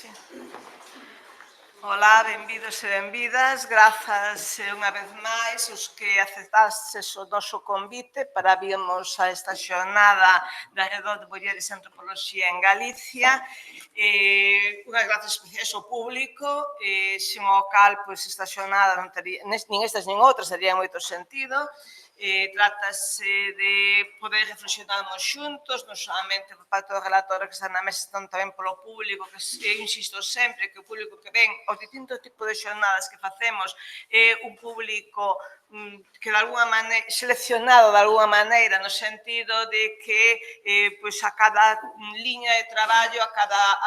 Sí. Ola, benvidos e benvidas. Grazas unha vez máis os que aceptastes o noso convite para virmos a esta xornada de Arredor de Mulleres e Antropoloxía en Galicia. Unhas grazas especiais ao público, sen o cal esta xornada non tería, nin estas nin outras terían moito sentido. Trátase de poder reflexionarmos xuntos, non solamente por parte do relator que está na mesa, senón tamén polo público, que eu insisto sempre que o público que ven aos distintos tipos de xornadas que facemos é un público que de alguna maneira, seleccionado de alguna maneira, no sentido de que a cada liña de traballo, a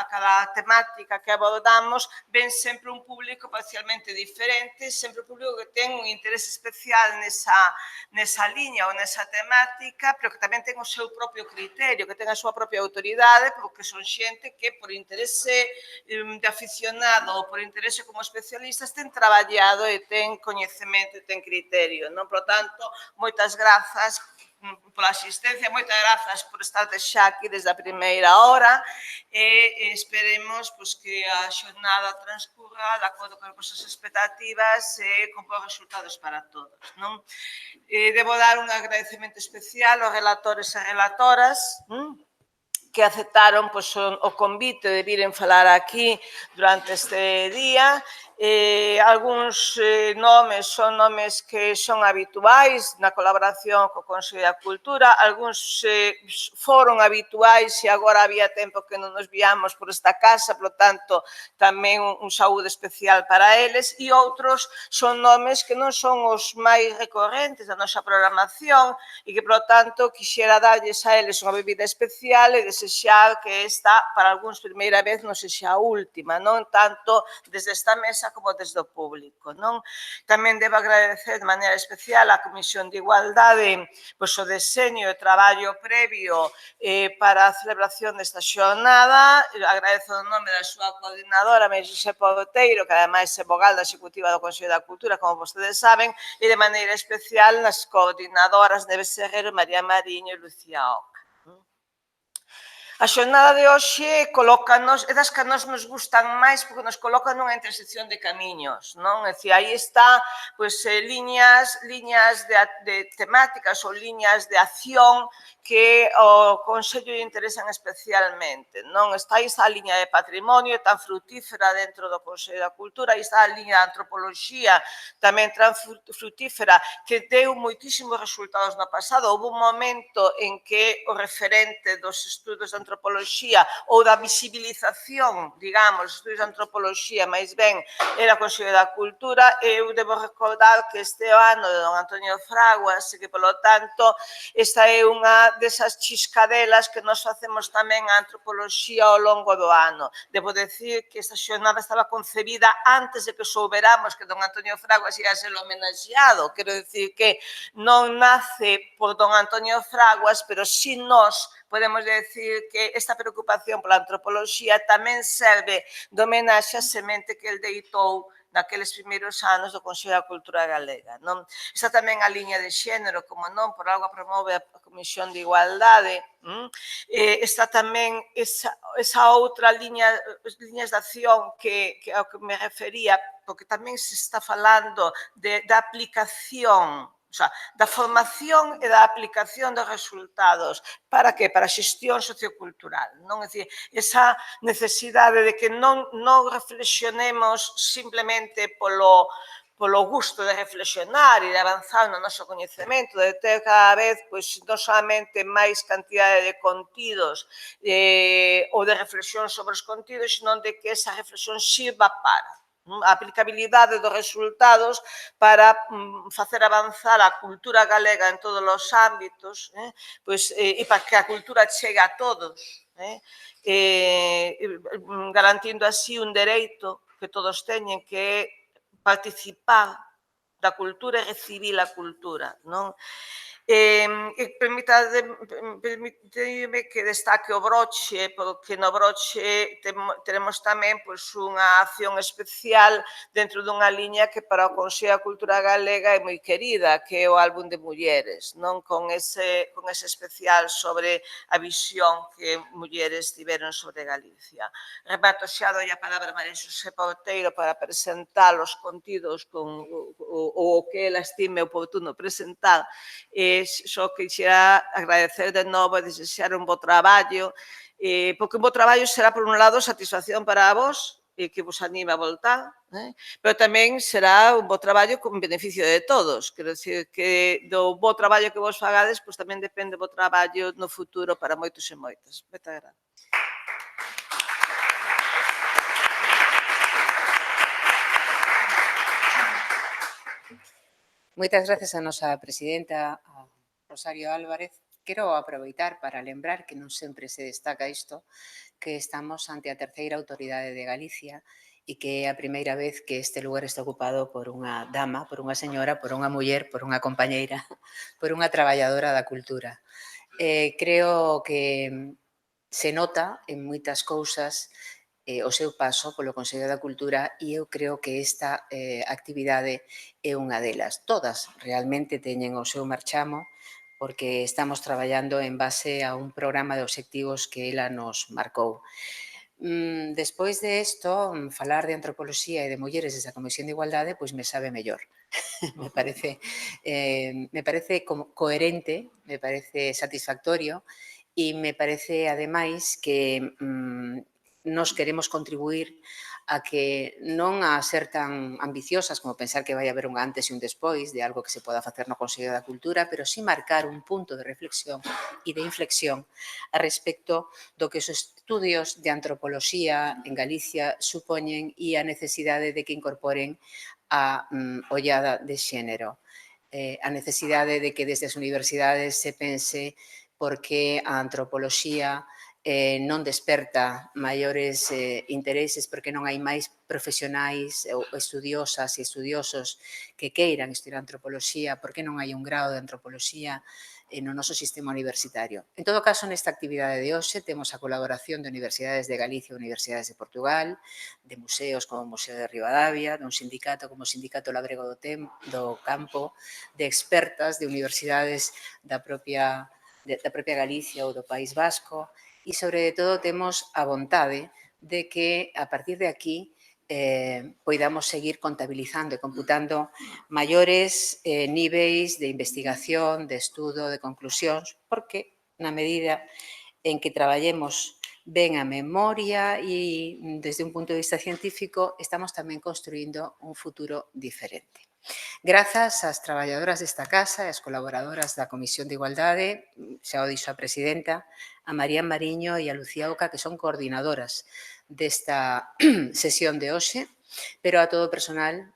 cada temática que abordamos, ven sempre un público parcialmente diferente, sempre un público que ten un interés especial nesa liña ou nesa temática, pero que tamén ten o seu propio criterio, que ten a súa propia autoridade, porque son xente que por interese de aficionado ou por interese como especialistas ten traballado e ten coñecemento e ten criterio, non? Por tanto, moitas grazas pola asistencia, moitas grazas por estar xa aquí desde a primeira hora e esperemos que a xornada transcurra de acordo con as vosas expectativas e con bons resultados para todos, non? Debo dar un agradecemento especial aos relatores e relatoras que aceptaron o convite de viren falar aquí durante este día. Algúns nomes son nomes que son habituais na colaboración co Consello da Cultura, algúns foron habituais e agora había tempo que non nos víamos por esta casa, por tanto, tamén un saúde especial para eles, e outros son nomes que non son os máis recorrentes da nosa programación e que, por tanto, quixera darlles a eles unha bebida especial e desexar que esta, para algúns primeira vez, non sexa a última, non tanto desde esta mesa como desde o público, non? Tamén debo agradecer de maneira especial á Comisión de Igualdade o deseño e traballo previo para a celebración desta xornada. Agradezo o nome da súa coordinadora, María Xosé Porteiro, que ademais é vogal da Executiva do Consello da Cultura, como vostedes saben, e de maneira especial nas coordinadoras Neves Serrero, María Mariño e Lucía Oca. A xornada de hoxe colócanos, é das que a nos gustan máis porque nos colocan nunha intersección de camiños, non? É dicir, aí está liñas de temáticas ou liñas de acción que ao Consello lle interesan especialmente, non? Está aí a liña de patrimonio tan frutífera dentro do Consello da Cultura, aí está a liña de antropoloxía tamén tan frutífera que deu moitísimos resultados no pasado. Houve un momento en que o referente dos estudos de antropoloxía ou da visibilización, digamos, dos estudos de antropoloxía, máis ben, era o Consello da Cultura. Eu debo recordar que este ano de don Antonio Fraguas e que, polo tanto, esta é unha desas chiscadelas que nos facemos tamén a antropoloxía ao longo do ano. Debo decir que esta xornada estaba concebida antes de que souberamos que don Antonio Fraguas ia ser homenaxeado. Quero decir que non nace por don Antonio Fraguas, pero si nós podemos decir que esta preocupación pola antropoloxía tamén serve de homenaxe á semente que el deitou naqueles primeiros anos do Consello da Cultura Galega. Está tamén a liña de xénero, como non, por algo a promove a Comisión de Igualdade. Está tamén esa outra liñas de acción ao que me refería, porque tamén se está falando da aplicación, da formación e da aplicación dos resultados. Para que? Para a xestión sociocultural, non? É dicir, esa necesidade de que non reflexionemos simplemente polo gusto de reflexionar e de avanzar no noso coñecemento, de ter cada vez non solamente máis cantidade de contidos ou de reflexión sobre os contidos, senón de que esa reflexión sirva para a aplicabilidade dos resultados para facer avanzar a cultura galega en todos os ámbitos e para que a cultura chegue a todos, garantindo así un dereito que todos teñen, que é participar da cultura e recibir a cultura, non? Permíteme que destaque o broche, porque no broche teremos tamén pois, unha acción especial dentro dunha liña que para o Consello da Cultura Galega é moi querida, que é o álbum de mulleres, non con ese especial sobre a visión que mulleres tiveron sobre Galicia. Remato xa doi a palabra a María Xosé Outeiro para presentar os contidos con o que ela estime oportuno presentar. Só quixera agradecer de novo e desexar un bo traballo, porque un bo traballo será, por un lado, satisfacción para vos, e que vos anime a voltar, pero tamén será un bo traballo con beneficio de todos. Quero dicir que do bo traballo que vos fagades, pois tamén depende o bo traballo no futuro para moitos e moitas. Moitas grazas. Moitas grazas a nosa presidenta, a Rosario Álvarez. Quero aproveitar para lembrar que non sempre se destaca isto, que estamos ante a terceira autoridade de Galicia e que é a primeira vez que este lugar está ocupado por unha dama, por unha señora, por unha muller, por unha compañeira, por unha traballadora da cultura. Creo que se nota en moitas cousas o seu paso polo Consello da Cultura e eu creo que esta actividade é unha delas. Todas realmente teñen o seu marchamo porque estamos traballando en base a un programa de obxectivos que ela nos marcou. Despois de isto, falar de antropoloxía e de mulleres desde a Comisión de Igualdade, pois me sabe mellor. me parece coherente, me parece satisfactorio e me parece, ademais, que nos queremos contribuir a que non a ser tan ambiciosas como pensar que vai haber un antes e un despois de algo que se poda facer no Consello da Cultura, pero sí marcar un punto de reflexión e de inflexión a respecto do que os estudios de antropoloxía en Galicia supoñen e a necesidade de que incorporen a ollada de xénero. A necesidade de que desde as universidades se pense por que a antropoloxía non desperta maiores intereses porque non hai máis profesionais ou estudiosas e estudiosos que queiran estudar antropoloxía, porque non hai un grado de antropoloxía no noso sistema universitario. En todo caso, nesta actividade de hoxe temos a colaboración de Universidades de Galicia e Universidades de Portugal, de museos como o Museo de Ribadavia, dun sindicato como o Sindicato Labrego do Campo, de expertas de universidades da propia Galicia ou do País Vasco, e, sobre todo, temos a vontade de que, a partir de aquí, poidamos seguir contabilizando e computando maiores niveis de investigación, de estudo, de conclusións, porque na medida en que traballemos ben a memoria e desde un punto de vista científico estamos tamén construindo un futuro diferente. Grazas ás traballadoras desta casa e ás colaboradoras da Comisión de Igualdade, xa o dixo a presidenta, a María Mariño e a Lucía Oca, que son coordinadoras desta sesión de hoxe, pero a todo o personal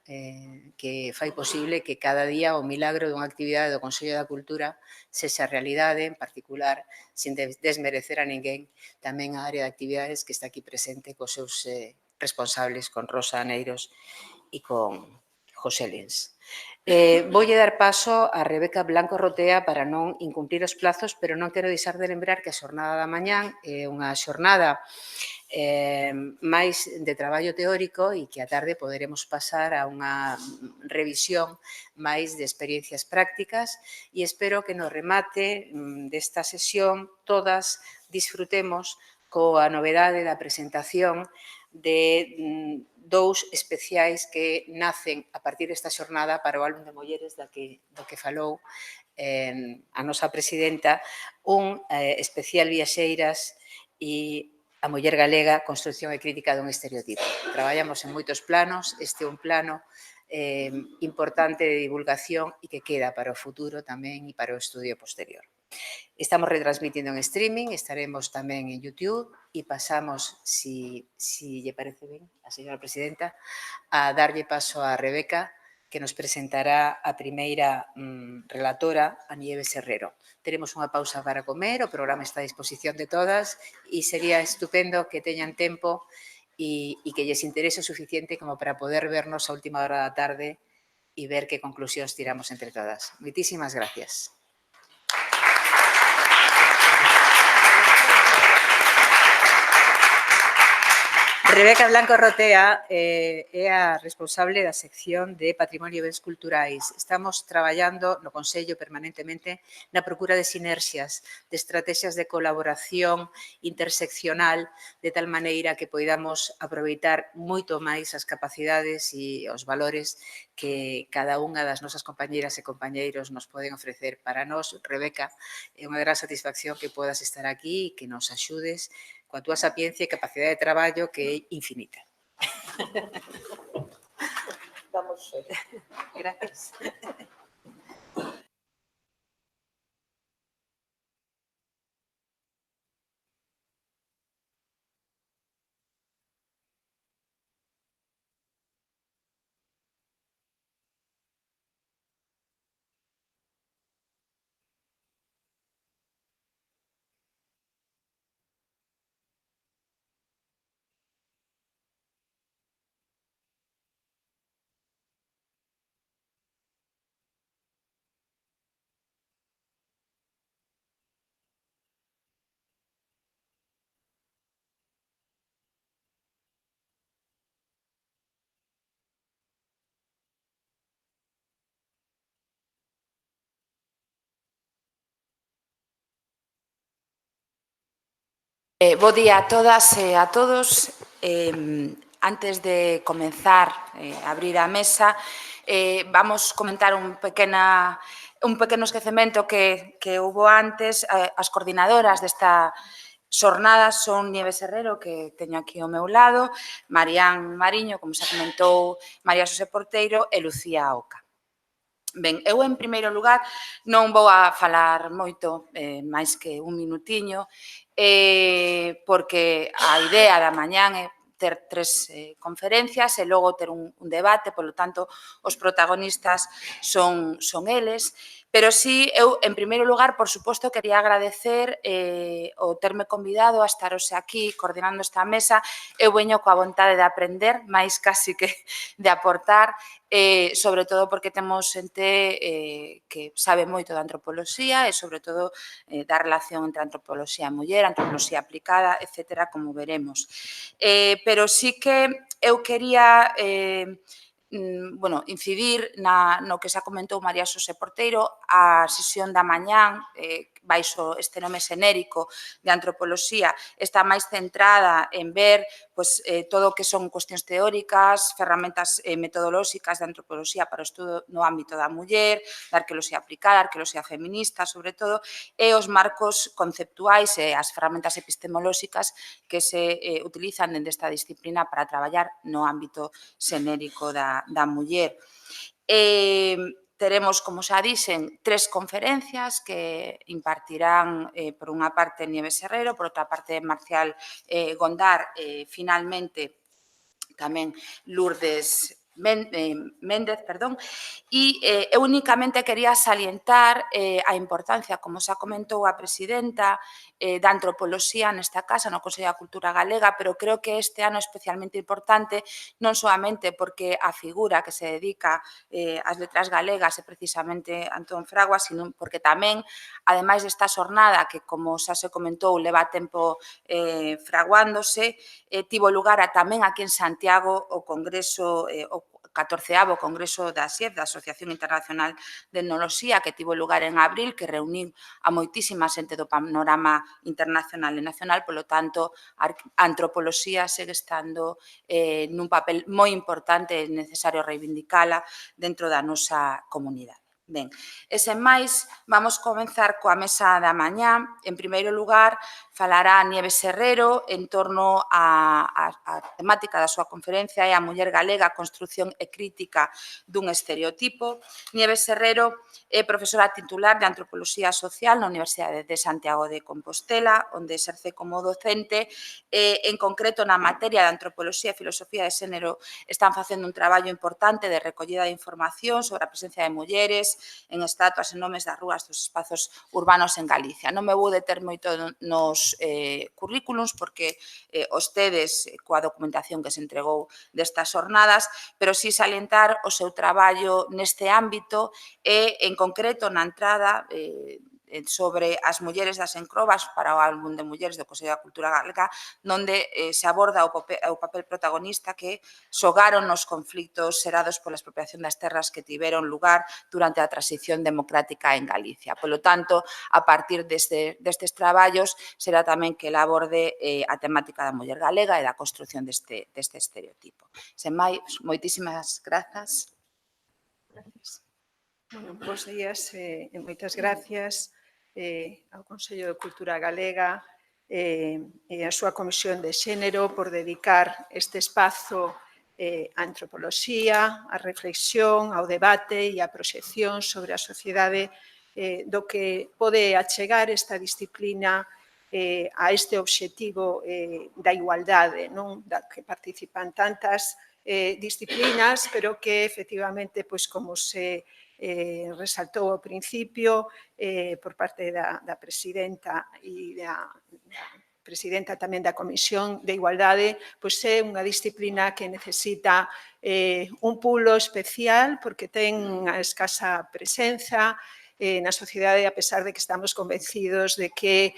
que fai posible que cada día o milagro dunha actividade do Consello da Cultura sexa realidade, en particular, sin desmerecer a ninguén, tamén a área de actividades que está aquí presente cos seus responsables, con Rosa Aneiros e con José Lins. Voulle dar paso a Rebeca Blanco Rotea para non incumplir os plazos, pero non quero deixar de lembrar que a xornada da mañán é unha xornada máis de traballo teórico e que a tarde poderemos pasar a unha revisión máis de experiencias prácticas e espero que no remate desta sesión todas disfrutemos coa novedade da presentación de dous especiais que nacen a partir desta xornada para o álbum de mulleres do que falou a nosa presidenta, un especial Viaxeiras e a muller galega, construcción e crítica dun estereotipo. Traballamos en moitos planos, este é un plano importante de divulgación e que queda para o futuro tamén e para o estudio posterior. Estamos retransmitindo en streaming, estaremos tamén en YouTube e pasamos, si lle parece ben a señora presidenta, a darlle paso a Rebeca, que nos presentará a primeira relatora, a Nieves Herrero. Teremos unha pausa para comer, o programa está a disposición de todas e sería estupendo que teñan tempo e que lles interese o suficiente como para poder vernos a última hora da tarde e ver que conclusións tiramos entre todas. Moitísimas gracias. Rebeca Blanco Rotea é a responsable da sección de Patrimonio e Bens Culturais. Estamos traballando no Consello permanentemente na procura de sinerxias, de estrategias de colaboración interseccional, de tal maneira que poidamos aproveitar moito máis as capacidades e os valores que cada unha das nosas compañeiras e compañeiros nos poden ofrecer. Para nós, Rebeca, é unha gran satisfacción que podas estar aquí e que nos axudes coa túa sapiencia e capacidade de traballo que é infinita. Vamos ver. Gracias. Bo día a todas e a todos. Antes de comenzar a abrir a mesa, vamos comentar un pequeno esquecemento que houbo antes. As coordinadoras desta xornada son Nieves Herrero, que teño aquí ao meu lado, Marián Mariño, como xa comentou, María Xosé Porteiro e Lucía Oca. Ben, eu, en primeiro lugar, non vou a falar moito, máis que un minutiño, porque a idea da mañán é ter tres conferencias e logo ter un debate, polo tanto, os protagonistas son eles. Pero sí, eu, en primeiro lugar, por suposto, quería agradecer o terme convidado a estar hoxe aquí coordinando esta mesa. Eu veño coa vontade de aprender, máis casi que de aportar, sobre todo porque temos xente que sabe moito da antropoloxía e, sobre todo, da relación entre antropoloxía e muller, antropoloxía aplicada, etcétera, como veremos. Pero sí que eu quería incidir no que xa comentou María Xosé Porteiro. A sesión da mañán, baixo este nome xenérico de antropoloxía, está máis centrada en ver todo o que son cuestións teóricas, ferramentas metodolóxicas de antropoloxía para o estudo no ámbito da muller, da arqueoloxía aplicada, arqueoloxía feminista, sobre todo, e os marcos conceptuais e as ferramentas epistemolóxicas que se utilizan dende esta disciplina para traballar no ámbito xenérico da muller. Teremos, como xa dixen, tres conferencias que impartirán, por unha parte, Nieves Herrero, por outra parte, Marcial Gondar, finalmente, tamén Lourdes Méndez, e eu únicamente quería salientar a importancia, como xa comentou a presidenta, da antropoloxía nesta casa, no Consello da Cultura Galega, pero creo que este ano é especialmente importante, non solamente porque a figura que se dedica ás letras galegas é precisamente Antón Fragua, sino porque tamén, ademais desta xornada, que como xa se comentou, leva tempo fraguándose, tivo lugar tamén aquí en Santiago o Congreso, o 14º Congreso da ASIEF, da Asociación Internacional de Etnoloxía, que tivo lugar en abril, que reuniu a moitísima xente do panorama internacional e nacional. Polo tanto, a antropoloxía segue estando nun papel moi importante e necesario reivindicala dentro da nosa comunidade. Ben, e sen máis, vamos comenzar coa mesa da mañá. En primeiro lugar, falará Nieves Herrero en torno á temática da súa conferencia, é a muller galega, construción e crítica dun estereotipo. Nieves Herrero é profesora titular de Antropoloxía Social na Universidade de Santiago de Compostela, onde exerce como docente. En concreto, na materia de Antropoloxía e Filosofía de Xénero, están facendo un traballo importante de recollida de información sobre a presencia de mulleres en estatuas e nomes das rúas dos espazos urbanos en Galicia. Non me vou deter moito nos currículums porque os tedes coa documentación que se entregou destas xornadas, pero si salientar o seu traballo neste ámbito e, en concreto, na entrada sobre as mulleres das encrobas para o álbum de mulleres do Consello da Cultura Galega, onde se aborda o papel protagonista que xogaron nos conflitos xerados pola expropiación das terras que tiveron lugar durante a transición democrática en Galicia. Polo tanto, a partir destes traballos, será tamén que ela aborde a temática da muller galega e da construción deste estereotipo. Sen máis, moitísimas grazas. Bueno, bos días e moitas gracias ao Consello de Cultura Galega e a súa Comisión de Xénero por dedicar este espazo á antropoloxía, á reflexión, ao debate e á proxección sobre a sociedade do que pode achegar esta disciplina a este obxectivo da igualdade, non? Da que participan tantas disciplinas, pero que efectivamente, pois, como se resaltou ao principio por parte da presidenta e da presidenta tamén da Comisión de Igualdade, pois é unha disciplina que necesita un pulo especial porque ten unha escasa presenza na sociedade, a pesar de que estamos convencidos de que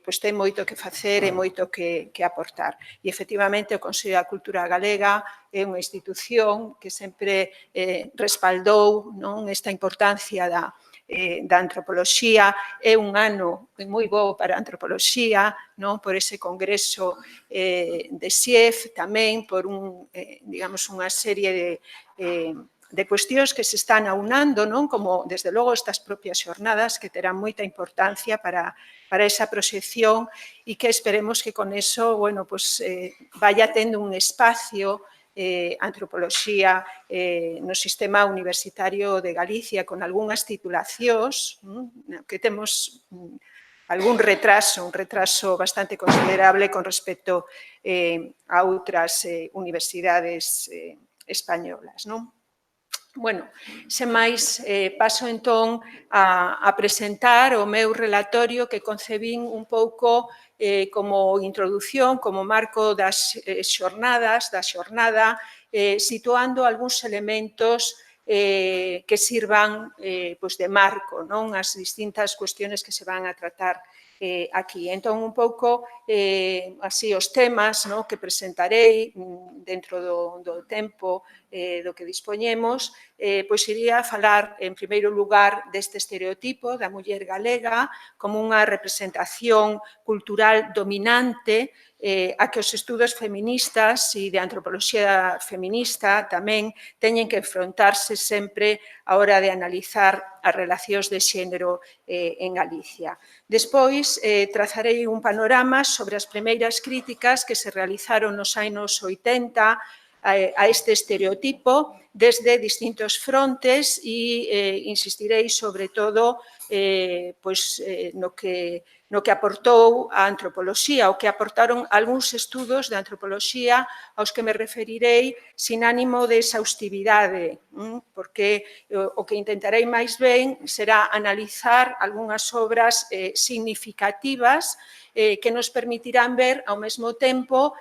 pois ten moito que facer e moito que aportar. E, efectivamente, o Consello da Cultura Galega é unha institución que sempre respaldou esta importancia da antropoloxía. É un ano moi bo para a antropoloxía, por ese congreso de XIEF, tamén por unha serie de cuestións que se están aunando, como, desde logo, estas propias xornadas que terán moita importancia para esa proxección e que esperemos que con eso vaya tendo un espacio antropoloxía no sistema universitario de Galicia con algunhas titulacións que temos algún retraso, un retraso bastante considerable con respecto a outras universidades españolas, non? Bueno, sen máis, paso entón a presentar o meu relatorio que concebín un pouco como introdución, como marco das xornadas, da xornada, situando algúns elementos que sirvan de marco as distintas cuestiones que se van a tratar aquí. Entón, un pouco, así, os temas que presentarei dentro do tempo do que dispoñemos, pois iría a falar, en primeiro lugar, deste estereotipo da muller galega como unha representación cultural dominante a que os estudos feministas e de antropoloxía feminista tamén teñen que enfrontarse sempre a hora de analizar as relacións de xénero en Galicia. Despois, trazarei un panorama sobre as primeiras críticas que se realizaron nos anos 80 a este estereotipo desde distintos frontes e insistirei sobre todo no que aportou a antropoloxía, o que aportaron algúns estudos de antropoloxía aos que me referirei sin ánimo de exhaustividade, porque o que intentarei máis ben será analizar algunhas obras significativas que nos permitirán ver ao mesmo tempo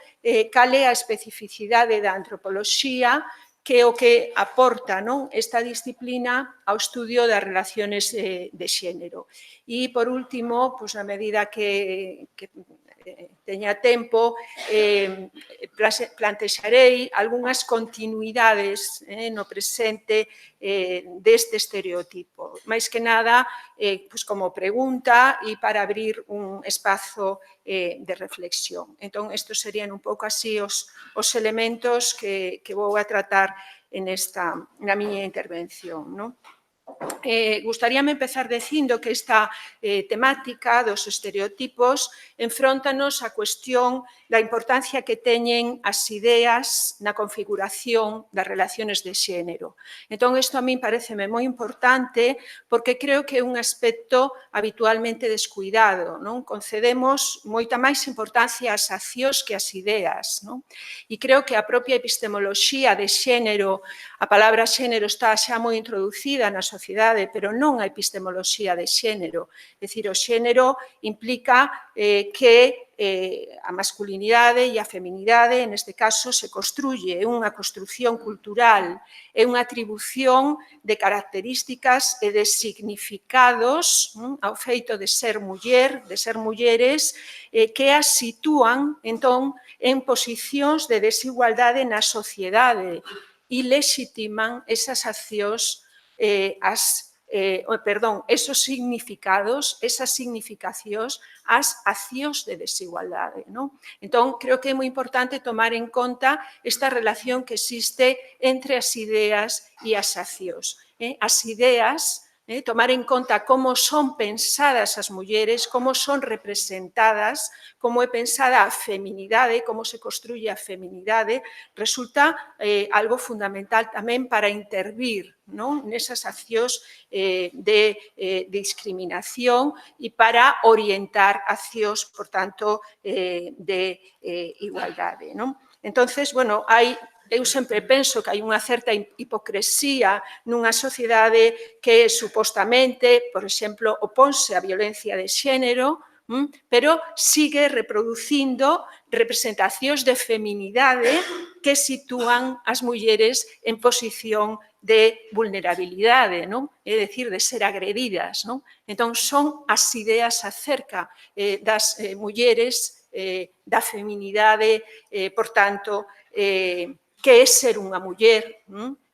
cal é a especificidade da antropoloxía que é o que aporta esta disciplina ao estudio das relaciones de xénero. E, por último, na medida que teña tempo, plantexarei algunhas continuidades no presente deste estereotipo. Máis que nada, como pregunta e para abrir un espazo de reflexión. Entón, estes serían un pouco así os elementos que vou a tratar na miña intervención. Gustaríame empezar dicindo que esta temática dos estereotipos enfróntanos á cuestión da importancia que teñen as ideas na configuración das relaciones de xénero. Entón, isto a min pareceme moi importante porque creo que é un aspecto habitualmente descuidado. Concedemos moita máis importancia ás accións que ás ideas. E creo que a propia epistemoloxía de xénero, a palabra xénero está xa moi introducida na sociedade sociedade, pero non a epistemoloxía de xénero. É dicir, o xénero implica que a masculinidade e a feminidade, neste caso, se construye, é unha construción cultural, é unha atribución de características e de significados ao feito de ser muller, de ser mulleres, que as sitúan, entón, en posicións de desigualdade na sociedade e legitiman esas accións, esos significados, esas significacións, as accións de desigualdade. Entón, creo que é moi importante tomar en conta esta relación que existe entre as ideas e as accións. As ideas, tomar en conta como son pensadas as mulleres, como son representadas, como é pensada a feminidade, como se construye a feminidade, resulta algo fundamental tamén para intervir nesas accións de discriminación e para orientar accións, por tanto, de igualdade. Entonces, bueno, eu sempre penso que hai unha certa hipocresía nunha sociedade que supostamente, por exemplo, oponse á violencia de xénero, pero sigue reproducindo representacións de feminidade que sitúan as mulleres en posición de vulnerabilidade, é dicir, de ser agredidas. Entón, son as ideas acerca das mulleres, da feminidade, por tanto, que é ser unha muller,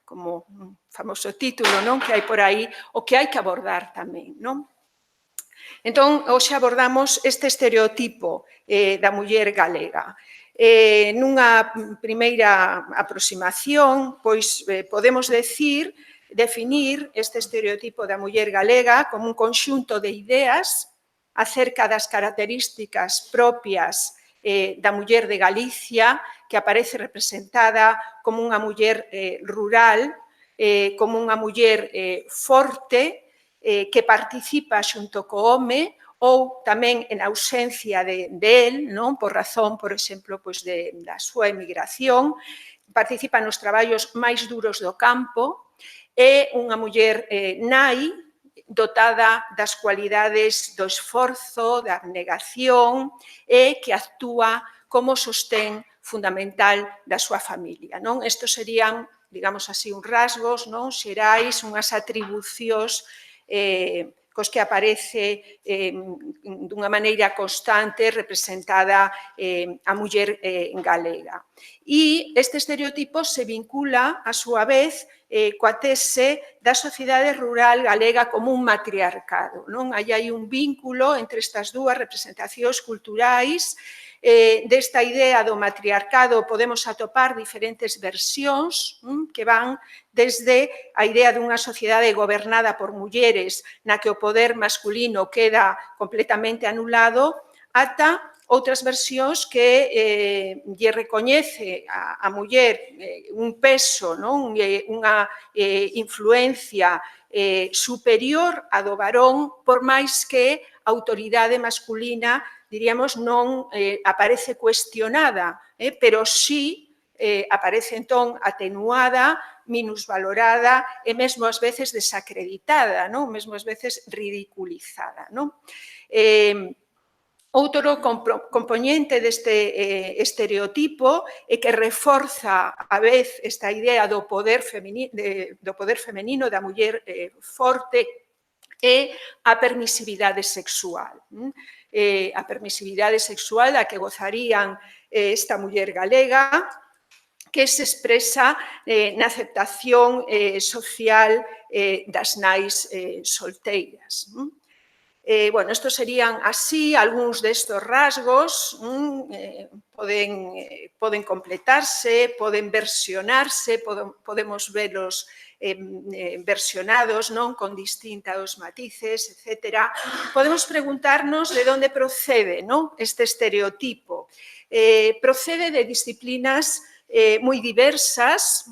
como un famoso título que hai por aí, o que hai que abordar tamén. Entón, hoxe abordamos este estereotipo da muller galega. Nunha primeira aproximación, pois podemos definir este estereotipo da muller galega como un conxunto de ideas acerca das características propias da muller de Galicia, que aparece representada como unha muller rural, como unha muller forte, que participa xunto co home ou tamén en ausencia del, por razón, por exemplo, da súa emigración, participa nos traballos máis duros do campo, é unha muller nai, dotada das cualidades do esforzo, da abnegación e que actúa como sostén fundamental da súa familia. Estos serían, digamos así, uns rasgos xerais, unhas atribucións cos que aparece dunha maneira constante representada a muller galega. E este estereotipo se vincula, a súa vez, coa tese da sociedade rural galega como un matriarcado. Aí hai un vínculo entre estas dúas representacións culturais. Desta idea do matriarcado podemos atopar diferentes versións que van desde a idea dunha sociedade gobernada por mulleres na que o poder masculino queda completamente anulado, ata outras versións que lle recoñece a muller un peso, unha influencia superior a do varón, por máis que a autoridade masculina, diríamos, non aparece cuestionada, pero sí aparece entón atenuada, minusvalorada e mesmo ás veces desacreditada, mesmo ás veces ridiculizada. Outro componente deste estereotipo é que reforza a vez esta idea do poder femenino, da muller forte, e a permisividade sexual. A permisividade sexual da que gozarían esta muller galega, que se expresa na aceptación social das nais solteiras. Bueno, estos serían así algúns destos rasgos, poden completarse, poden versionarse, podemos velos versionados con distintos matices, etc. Podemos preguntarnos de onde procede este estereotipo. Procede de disciplinas moi diversas,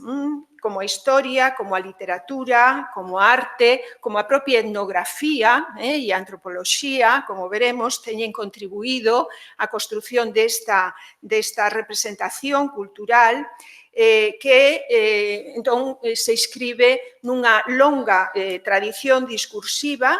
como a historia, como a literatura, como a arte, como a propia etnografía e a antropoloxía, como veremos, teñen contribuído á construción desta representación cultural. que entón se inscribe nunha longa tradición discursiva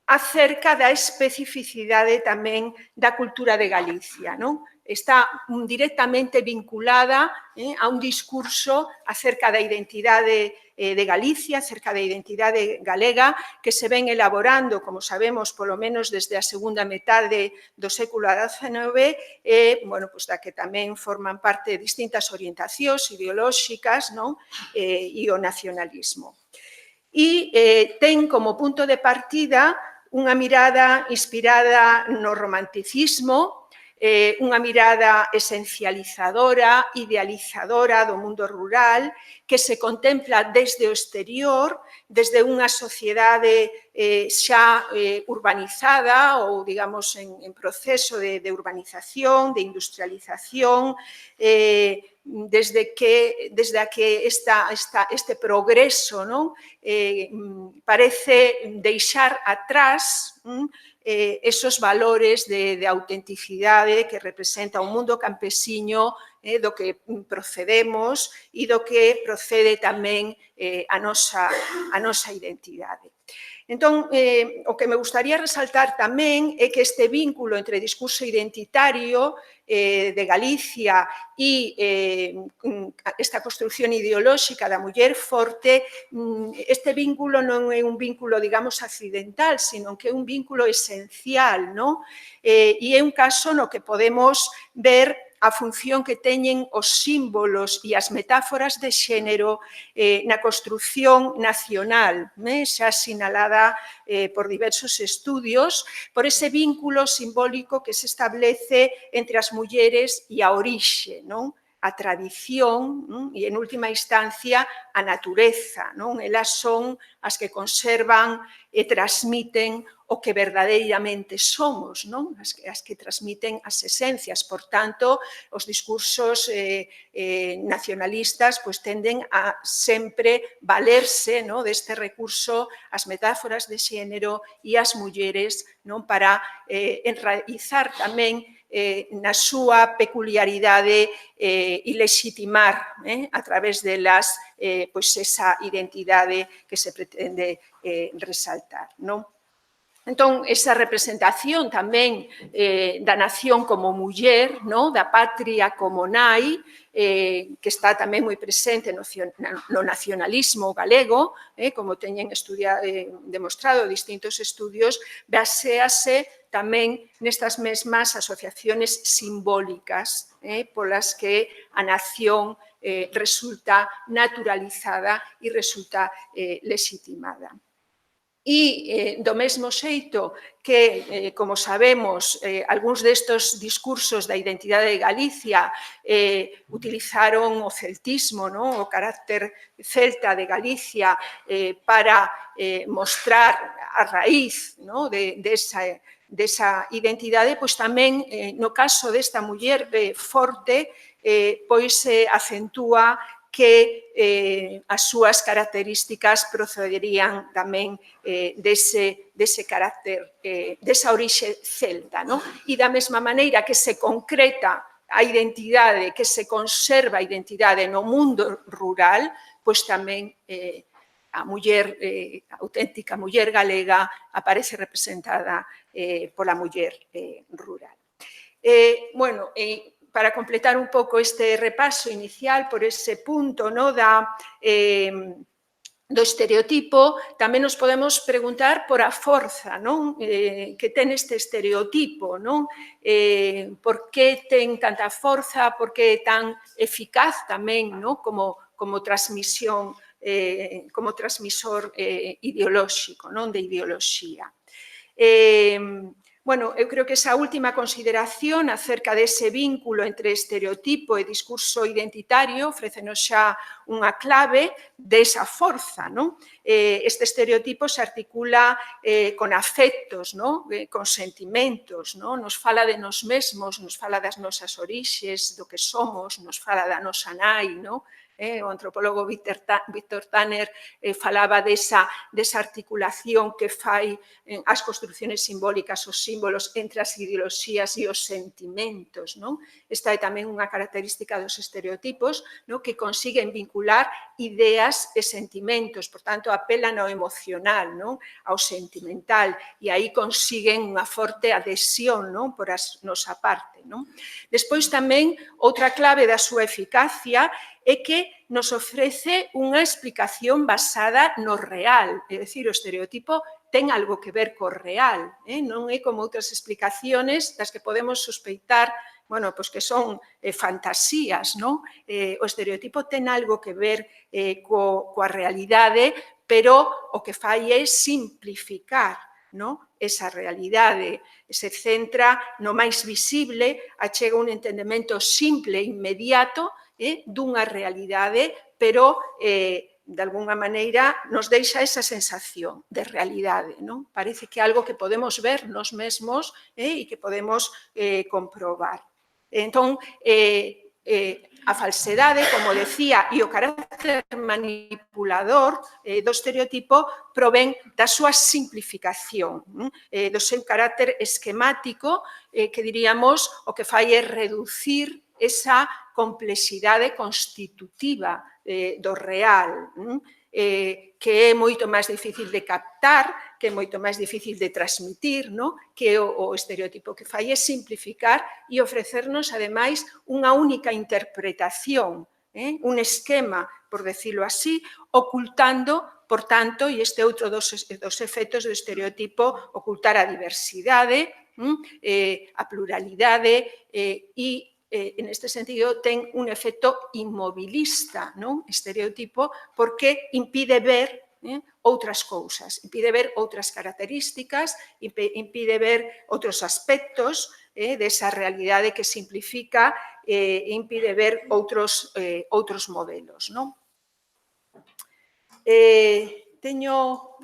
acerca da especificidade tamén da cultura de Galicia, non? Está directamente vinculada a un discurso acerca da identidade de Galicia, acerca da identidade galega, que se ven elaborando, como sabemos, polo menos desde a segunda metade do século XIX, bueno, pues da que tamén forman parte distintas orientacións ideolóxicas, non? E o nacionalismo. E ten como punto de partida unha mirada inspirada no romanticismo, unha mirada esencializadora, idealizadora do mundo rural, que se contempla desde o exterior, desde unha sociedade xa urbanizada ou, digamos, en proceso de urbanización, de industrialización, desde a que este progreso, non, parece deixar atrás esos valores de autenticidade que representa o mundo campesiño do que procedemos e do que procede tamén a nosa identidade. Entón, o que me gustaría resaltar tamén é que este vínculo entre discurso identitario de Galicia e esta construción ideolóxica da muller forte, este vínculo non é un vínculo, digamos, accidental, sino que é un vínculo esencial, non? E é un caso no que podemos ver a función que teñen os símbolos e as metáforas de xénero na construción nacional, xa sinalada por diversos estudios, por ese vínculo simbólico que se establece entre as mulleres e a orixe, non? A tradición e, en última instancia, a natureza. Elas son as que conservan e transmiten o que verdadeiramente somos, as que transmiten as esencias. Por tanto, os discursos nacionalistas tenden a sempre valerse deste recurso, as metáforas de xénero e as mulleres para enraizar tamén na súa peculiaridade e legitimar a través delas esa identidade que se pretende resaltar. Entón, esa representación tamén da nación como muller, da patria como nai, que está tamén moi presente no nacionalismo galego, como teñen demostrado distintos estudios, baséase tamén nestas mesmas asociaciones simbólicas polas que a nación resulta naturalizada e resulta legitimada. E do mesmo xeito que, como sabemos, algúns destes discursos da identidade de Galicia utilizaron o celtismo, o carácter celta de Galicia para mostrar a raíz desa identidade, pois tamén, no caso desta muller forte, pois acentúa que as súas características procederían tamén dese carácter, desa orixe celta. E da mesma maneira que se concreta a identidade, que se conserva a identidade no mundo rural, pois tamén a muller, a auténtica muller galega aparece representada pola muller rural. Bueno, para completar un pouco este repaso inicial por ese punto do estereotipo, tamén nos podemos preguntar por a forza que ten este estereotipo, por que ten tanta forza, por que é tan eficaz tamén como transmisión, como transmisor ideolóxico, de ideoloxía. Bueno, eu creo que esa última consideración acerca dese vínculo entre estereotipo e discurso identitario ofrécenos xa unha clave desa forza. Este estereotipo se articula con afectos, con sentimentos, nos fala de nós mesmos, nos fala das nosas orixes, do que somos, nos fala da nosa nai, O antropólogo Víctor Tanner falaba desa articulación que fai as construcciones simbólicas, os símbolos entre as ideoloxías e os sentimentos. Esta é tamén unha característica dos estereotipos que consiguen vincular ideas e sentimentos, por tanto, apelan ao emocional, ao sentimental, e aí consiguen unha forte adhesión por a nosa parte. Despois tamén, outra clave da súa eficacia é que nos ofrece unha explicación basada no real, é dicir, o estereotipo ten algo que ver co real, non é como outras explicaciones das que podemos sospeitar que son fantasías, non? O estereotipo ten algo que ver coa realidade, pero o que fai é simplificar esa realidade, se centra no máis visible, achega un entendemento simple e inmediato dunha realidade, pero de alguna maneira nos deixa esa sensación de realidade. Parece que é algo que podemos ver nos mesmos e que podemos comprobar. Entón, a falsedade, como decía, e o carácter manipulador do estereotipo provén da súa simplificación, do seu carácter esquemático, que diríamos o que fai é reducir esa complexidade constitutiva do real, que é moito máis difícil de captar, que é moito máis difícil de transmitir, que o estereotipo que fai é simplificar e ofrecernos, ademais, unha única interpretación, un esquema, por decirlo así, ocultando, por tanto, e este é outro dos efectos do estereotipo, ocultar a diversidade, a pluralidade e en este sentido, ten un efecto inmobilista, estereotipo, porque impide ver outras cousas, impide ver outras características, impide ver outros aspectos desa realidade que simplifica e impide ver outros modelos. Teño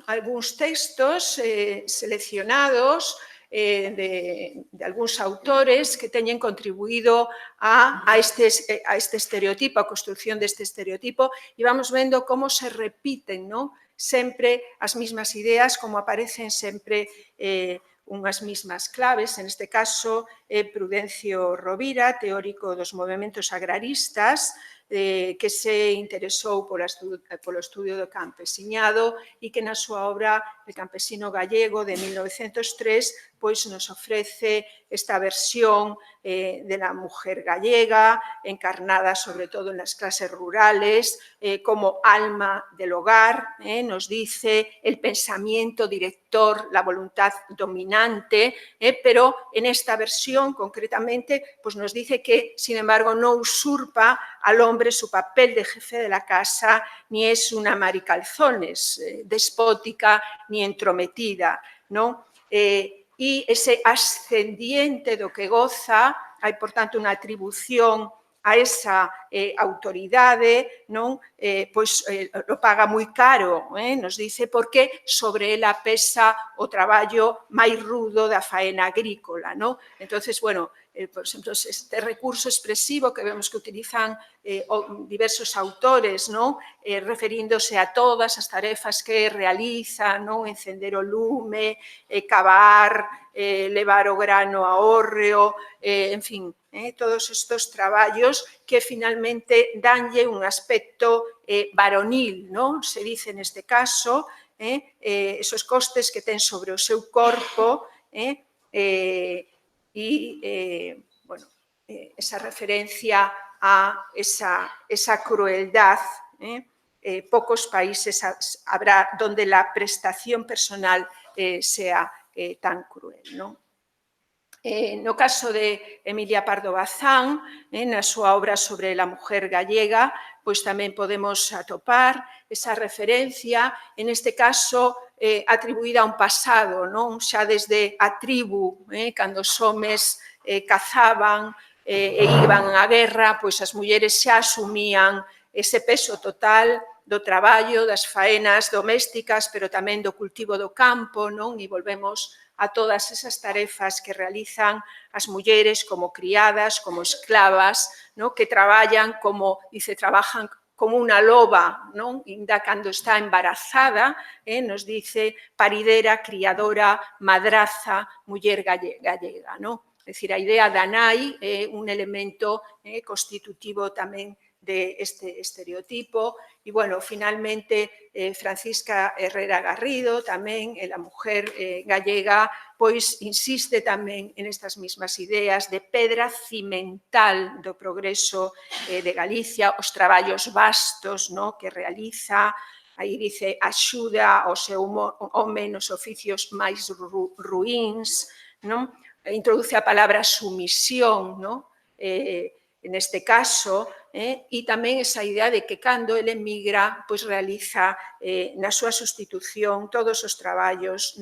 algúns textos seleccionados de algúns autores que teñen contribuído a este estereotipo, a construcción deste estereotipo, e vamos vendo como se repiten sempre as mesmas ideas, como aparecen sempre unhas mesmas claves. En este caso, Prudencio Rovira, teórico dos movementos agraristas, que se interesou polo estudio do campesiñado e que na súa obra El campesino gallego de 1903 pois nos ofrece esta versión de la mujer gallega, encarnada sobre todo en las clases rurales, como alma del hogar, nos dice el pensamiento director, la voluntad dominante, pero en esta versión concretamente pues nos dice que, sin embargo, no usurpa al hombre su papel de jefe de la casa, ni es una maricalzones despótica ni entrometida, ¿no? Y ese ascendiente do que goza, hai, por tanto, unha atribución a esa autoridade, non? Pois lo paga moi caro, nos dice, porque sobre ela pesa o traballo máis rudo da faena agrícola, non? Entonces, bueno, por exemplo, este recurso expresivo que vemos que utilizan diversos autores, non? Referíndose a todas as tarefas que realiza, non? Encender o lume, cavar, levar o grano a hórreo, en fin, todos estes traballos que finalmente danlle un aspecto varonil, non? Se dice neste caso, esos costes que ten sobre o seu corpo e esa referencia a esa crueldad. Pocos países habrá donde la prestación personal sea tan cruel, non? No caso de Emilia Pardo Bazán, na súa obra sobre a mujer gallega, pois tamén podemos atopar esa referencia, en este caso atribuída a un pasado, non? Xa desde a tribu, cando os homes cazaban e iban á guerra, pois as mulleres xa asumían ese peso total do traballo, das faenas domésticas, pero tamén do cultivo do campo, non? E volvemos a todas esas tarefas que realizan as mulleres como criadas, como esclavas, que traballan como, dice, trabajan como unha loba, non? Inda cando está embarazada, nos dice paridera, criadora, madraza, muller gallega, non? É dicir, a idea da nai é un elemento constitutivo tamén de este estereotipo. E, bueno, finalmente, Francisca Herrera Garrido, tamén, a mujer gallega, pois insiste tamén en estas mismas ideas de pedra cimental do progreso de Galicia, os traballos vastos que realiza, aí dice, axuda ao seu home nos oficios máis ruíns, introduce a palabra sumisión, neste caso, e tamén esa idea de que cando ele emigra, pois realiza na súa sustitución todos os traballos,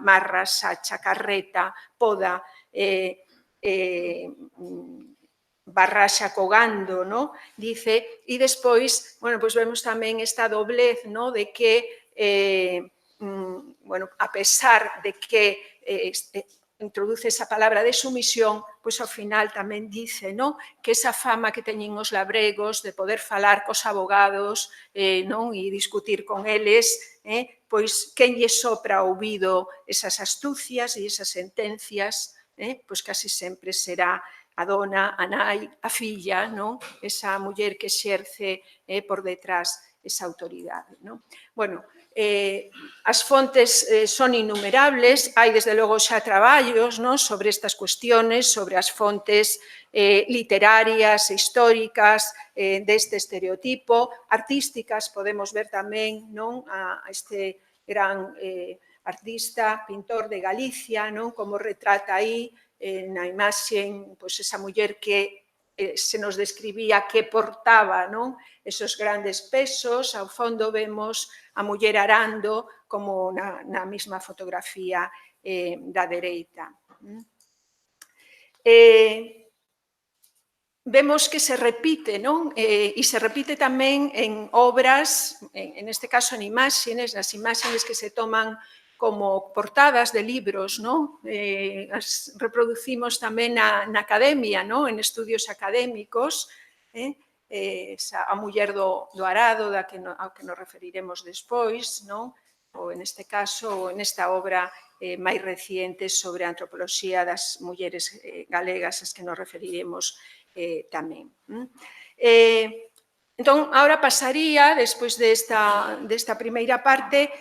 marra, sacha, carreta, poda, barraxa cogando, dice, e despois, bueno, pois vemos tamén esta doblez, de que, bueno, a pesar de que introduce esa palabra de sumisión, pois ao final tamén dice que esa fama que teñen os labregos de poder falar cos abogados e discutir con eles, pois quen lle sopra ao ouvido esas astucias e esas sentencias, pois casi sempre será a dona, a nai, a filla, esa muller que exerce por detrás esa autoridade. Bueno, as fontes son innumerables, hai desde logo xa traballos sobre estas cuestiones, sobre as fontes literarias e históricas deste estereotipo, artísticas, podemos ver tamén a este gran artista, pintor de Galicia, como retrata aí na imaxe esa muller que se nos describía que portaba esos grandes pesos, ao fondo vemos a muller arando como na mesma fotografía da dereita. Vemos que se repite, e se repite tamén en obras, en este caso en imágenes, nas imágenes que se toman como portadas de libros, as reproducimos tamén na academia, en estudios académicos, a muller do arado, ao que nos referiremos despois, ou neste caso, ou nesta obra máis reciente sobre a antropoloxía das mulleres galegas, as que nos referiremos tamén. Entón, agora pasaría, despois desta primeira parte,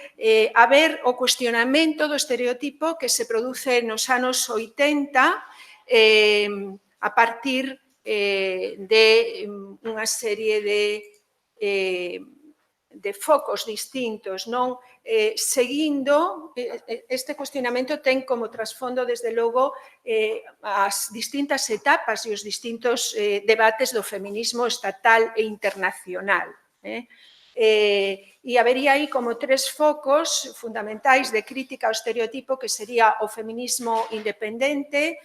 a ver o cuestionamento do estereotipo que se produce nos anos 80 a partir de unha serie de focos distintos, seguindo, este cuestionamento ten como trasfondo, desde logo, as distintas etapas e os distintos debates do feminismo estatal e internacional. E habería aí como tres focos fundamentais de crítica ao estereotipo, que sería o feminismo independente,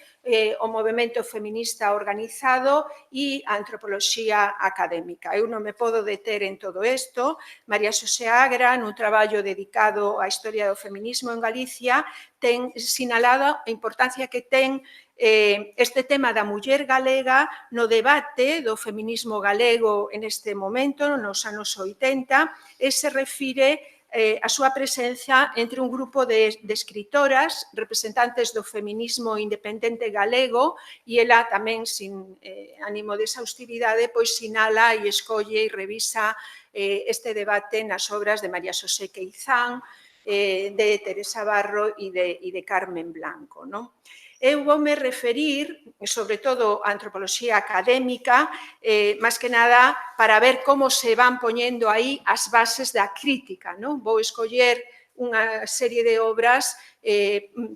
o movemento feminista organizado e a antropoloxía académica. Eu non me podo deter en todo isto. María Xosé Agra, nun traballo dedicado á historia do feminismo en Galicia, ten sinalado a importancia que ten este tema da muller galega no debate do feminismo galego en este momento, nos anos 80, e se refire a súa presenza entre un grupo de escritoras representantes do feminismo independente galego, e ela tamén, sin ánimo de exhaustividade, pois sinala e escolle e revisa este debate nas obras de María Xosé Queizán, de Teresa Barro e de Carmen Blanco. Eu voume referir, sobre todo, á antropoloxía académica, máis que nada para ver como se van poñendo aí as bases da crítica. Vou escoller unha serie de obras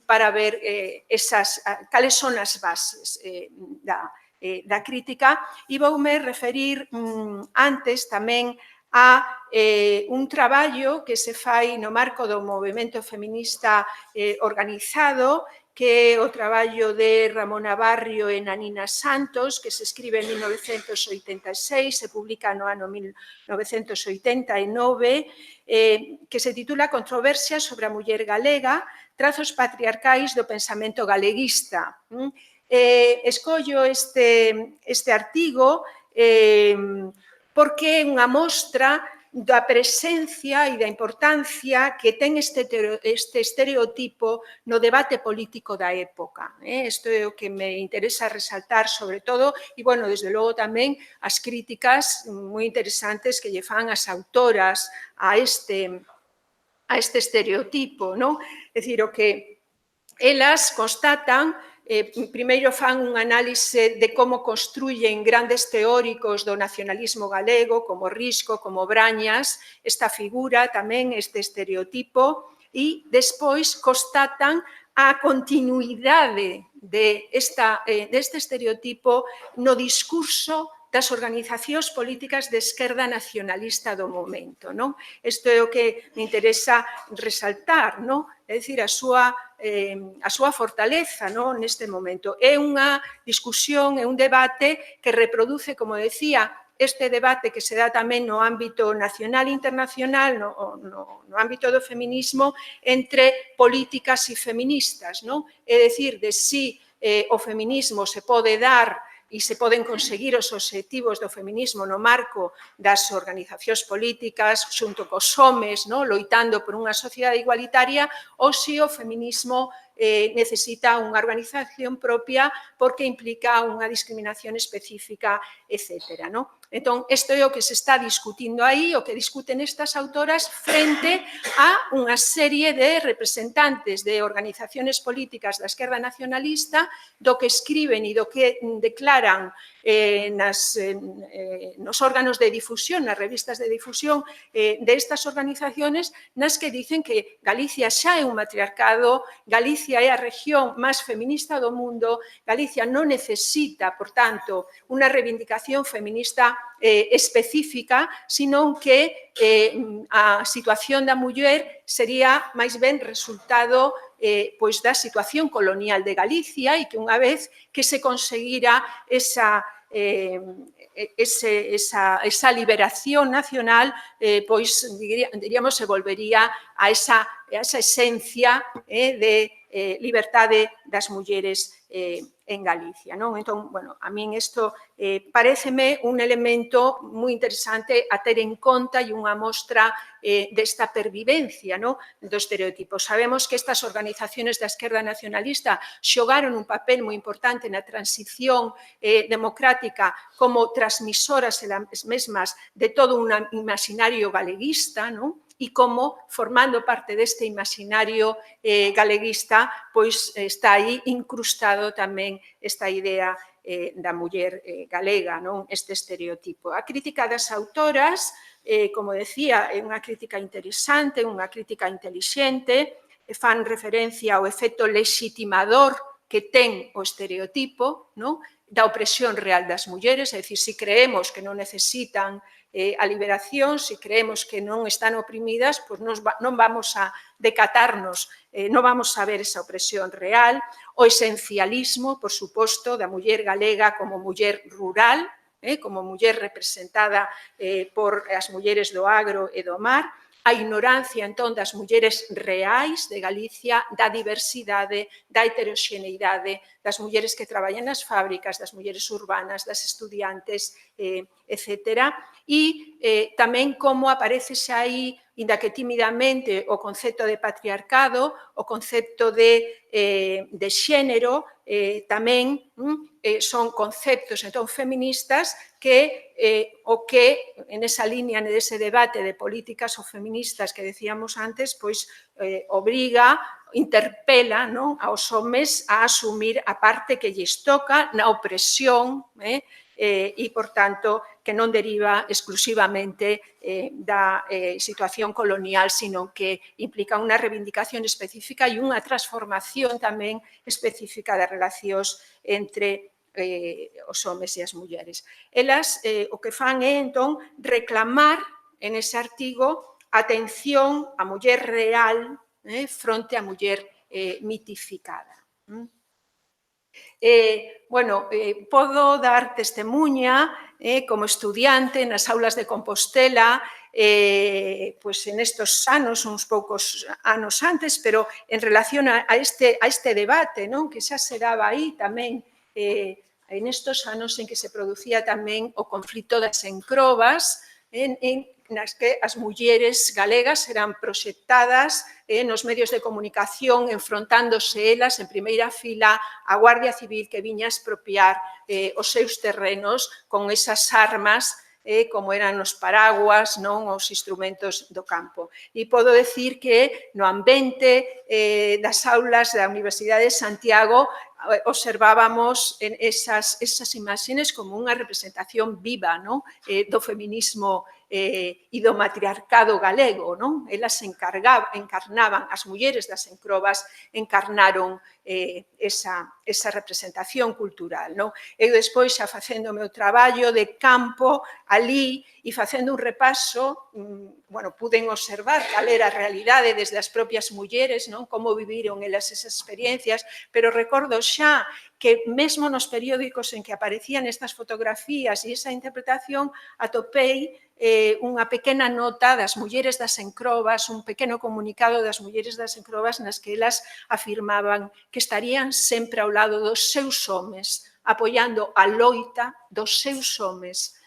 para ver cales son as bases da crítica, e voume referir antes tamén a un traballo que se fai no marco do movemento feminista organizado, que é o traballo de Ramona Barrio e Nanina Santos, que se escribe en 1986, se publica no ano 1989, que se titula Controversia sobre a muller galega, trazos patriarcais do pensamento galeguista. Escollo este artigo porque é unha mostra da presencia e da importancia que ten este estereotipo no debate político da época. Isto é o que me interesa resaltar sobre todo e, bueno, desde logo tamén as críticas moi interesantes que lle fan as autoras a este estereotipo, non? É dicir, o que elas constatan, primeiro fan un análise de como construyen grandes teóricos do nacionalismo galego, como Risco, como Brañas, esta figura tamén, este estereotipo, e despois constatan a continuidade deste estereotipo no discurso das organizacións políticas de esquerda nacionalista do momento. Isto é o que me interesa resaltar, é dicir, a súa fortaleza neste momento. É unha discusión, é un debate que reproduce, como decía, este debate que se dá tamén no ámbito nacional e internacional, no ámbito do feminismo, entre políticas e feministas. É dicir, de si o feminismo se pode dar e se poden conseguir os obxectivos do feminismo no marco das organizacións políticas xunto cos homes, loitando por unha sociedade igualitaria, ou se o feminismo necesita unha organización propia porque implica unha discriminación específica, etc. Entón, isto é o que se está discutindo aí, o que discuten estas autoras frente a unha serie de representantes de organizacións políticas da esquerda nacionalista, do que escriben e do que declaran nos órganos de difusión, nas revistas de difusión destas organizacións, nas que dicen que Galicia xa é un matriarcado, Galicia é a región máis feminista do mundo, Galicia non necesita, por tanto, unha reivindicación feminista específica, senón que a situación da muller sería máis ben resultado da situación colonial de Galicia e que unha vez que se conseguira esa liberación nacional, pois, diríamos, se volvería a esa esencia de liberdade das mulleres en Galicia. Entón, bueno, a min isto pareceme un elemento moi interesante a ter en conta e unha mostra desta pervivencia do estereotipo. Sabemos que estas organizacións da esquerda nacionalista xogaron un papel moi importante na transición democrática como transmisoras elas mesmas de todo un imaginario galeguista, e como, formando parte deste imaginario galeguista, pois está aí incrustado tamén esta idea da muller galega, este estereotipo. A crítica das autoras, como decía, é unha crítica interesante, unha crítica intelixente, fan referencia ao efecto legitimador que ten o estereotipo, da opresión real das mulleres, é dicir, se creemos que non necesitan a liberación, se creemos que non están oprimidas, pois non vamos a decatarnos, non vamos a ver esa opresión real, o esencialismo, por suposto, da muller galega como muller rural, como muller representada por as mulleres do agro e do mar, a ignorancia, entón, das mulleres reais de Galicia, da diversidade, da heteroxeneidade, das mulleres que traballan nas fábricas, das mulleres urbanas, das estudiantes, etc. E tamén como aparece xa aí, inda que tímidamente, o concepto de patriarcado, o concepto de xénero, tamén son conceptos feministas que o que en esa línea, nese debate de políticas ou feministas que decíamos antes, pois obriga, interpela aos homes a asumir a parte que lles toca na opresión e, por tanto, que non deriva exclusivamente da situación colonial, sino que implica unha reivindicación específica e unha transformación tamén específica das relacións entre os homes e as mulleres. Elas o que fan é, entón, reclamar en ese artigo atención á muller real fronte á muller mitificada. Podo dar testemunha como estudiante nas aulas de Compostela, pois en estos anos, uns poucos anos antes, pero en relación a este debate que xa se daba aí tamén nestos anos en que se producía tamén o conflito das encrobas, nas que as mulleres galegas eran proxectadas nos medios de comunicación, enfrontándose elas en primeira fila á Guardia Civil que viña a expropiar os seus terrenos con esas armas como eran os paraguas, non, os instrumentos do campo. E podo decir que no ambiente das aulas da Universidade de Santiago observábamos esas imaxes como unha representación viva, non, do feminismo e do matriarcado galego, non? Elas encarnaban, as mulleres das encrobas encarnaron esa representación cultural, non? Eu despois, xa facendo o meu traballo de campo, ali, e facendo un repaso, bueno, puden observar cal era a realidade desde as propias mulleres, non? Como viviron elas esas experiencias, pero recordo xa que mesmo nos periódicos en que aparecían estas fotografías e esa interpretación, atopei unha pequena nota das mulleres das encrobas, un pequeno comunicado das mulleres das encrobas nas que elas afirmaban que estarían sempre ao lado dos seus homes, apoiando a loita dos seus homes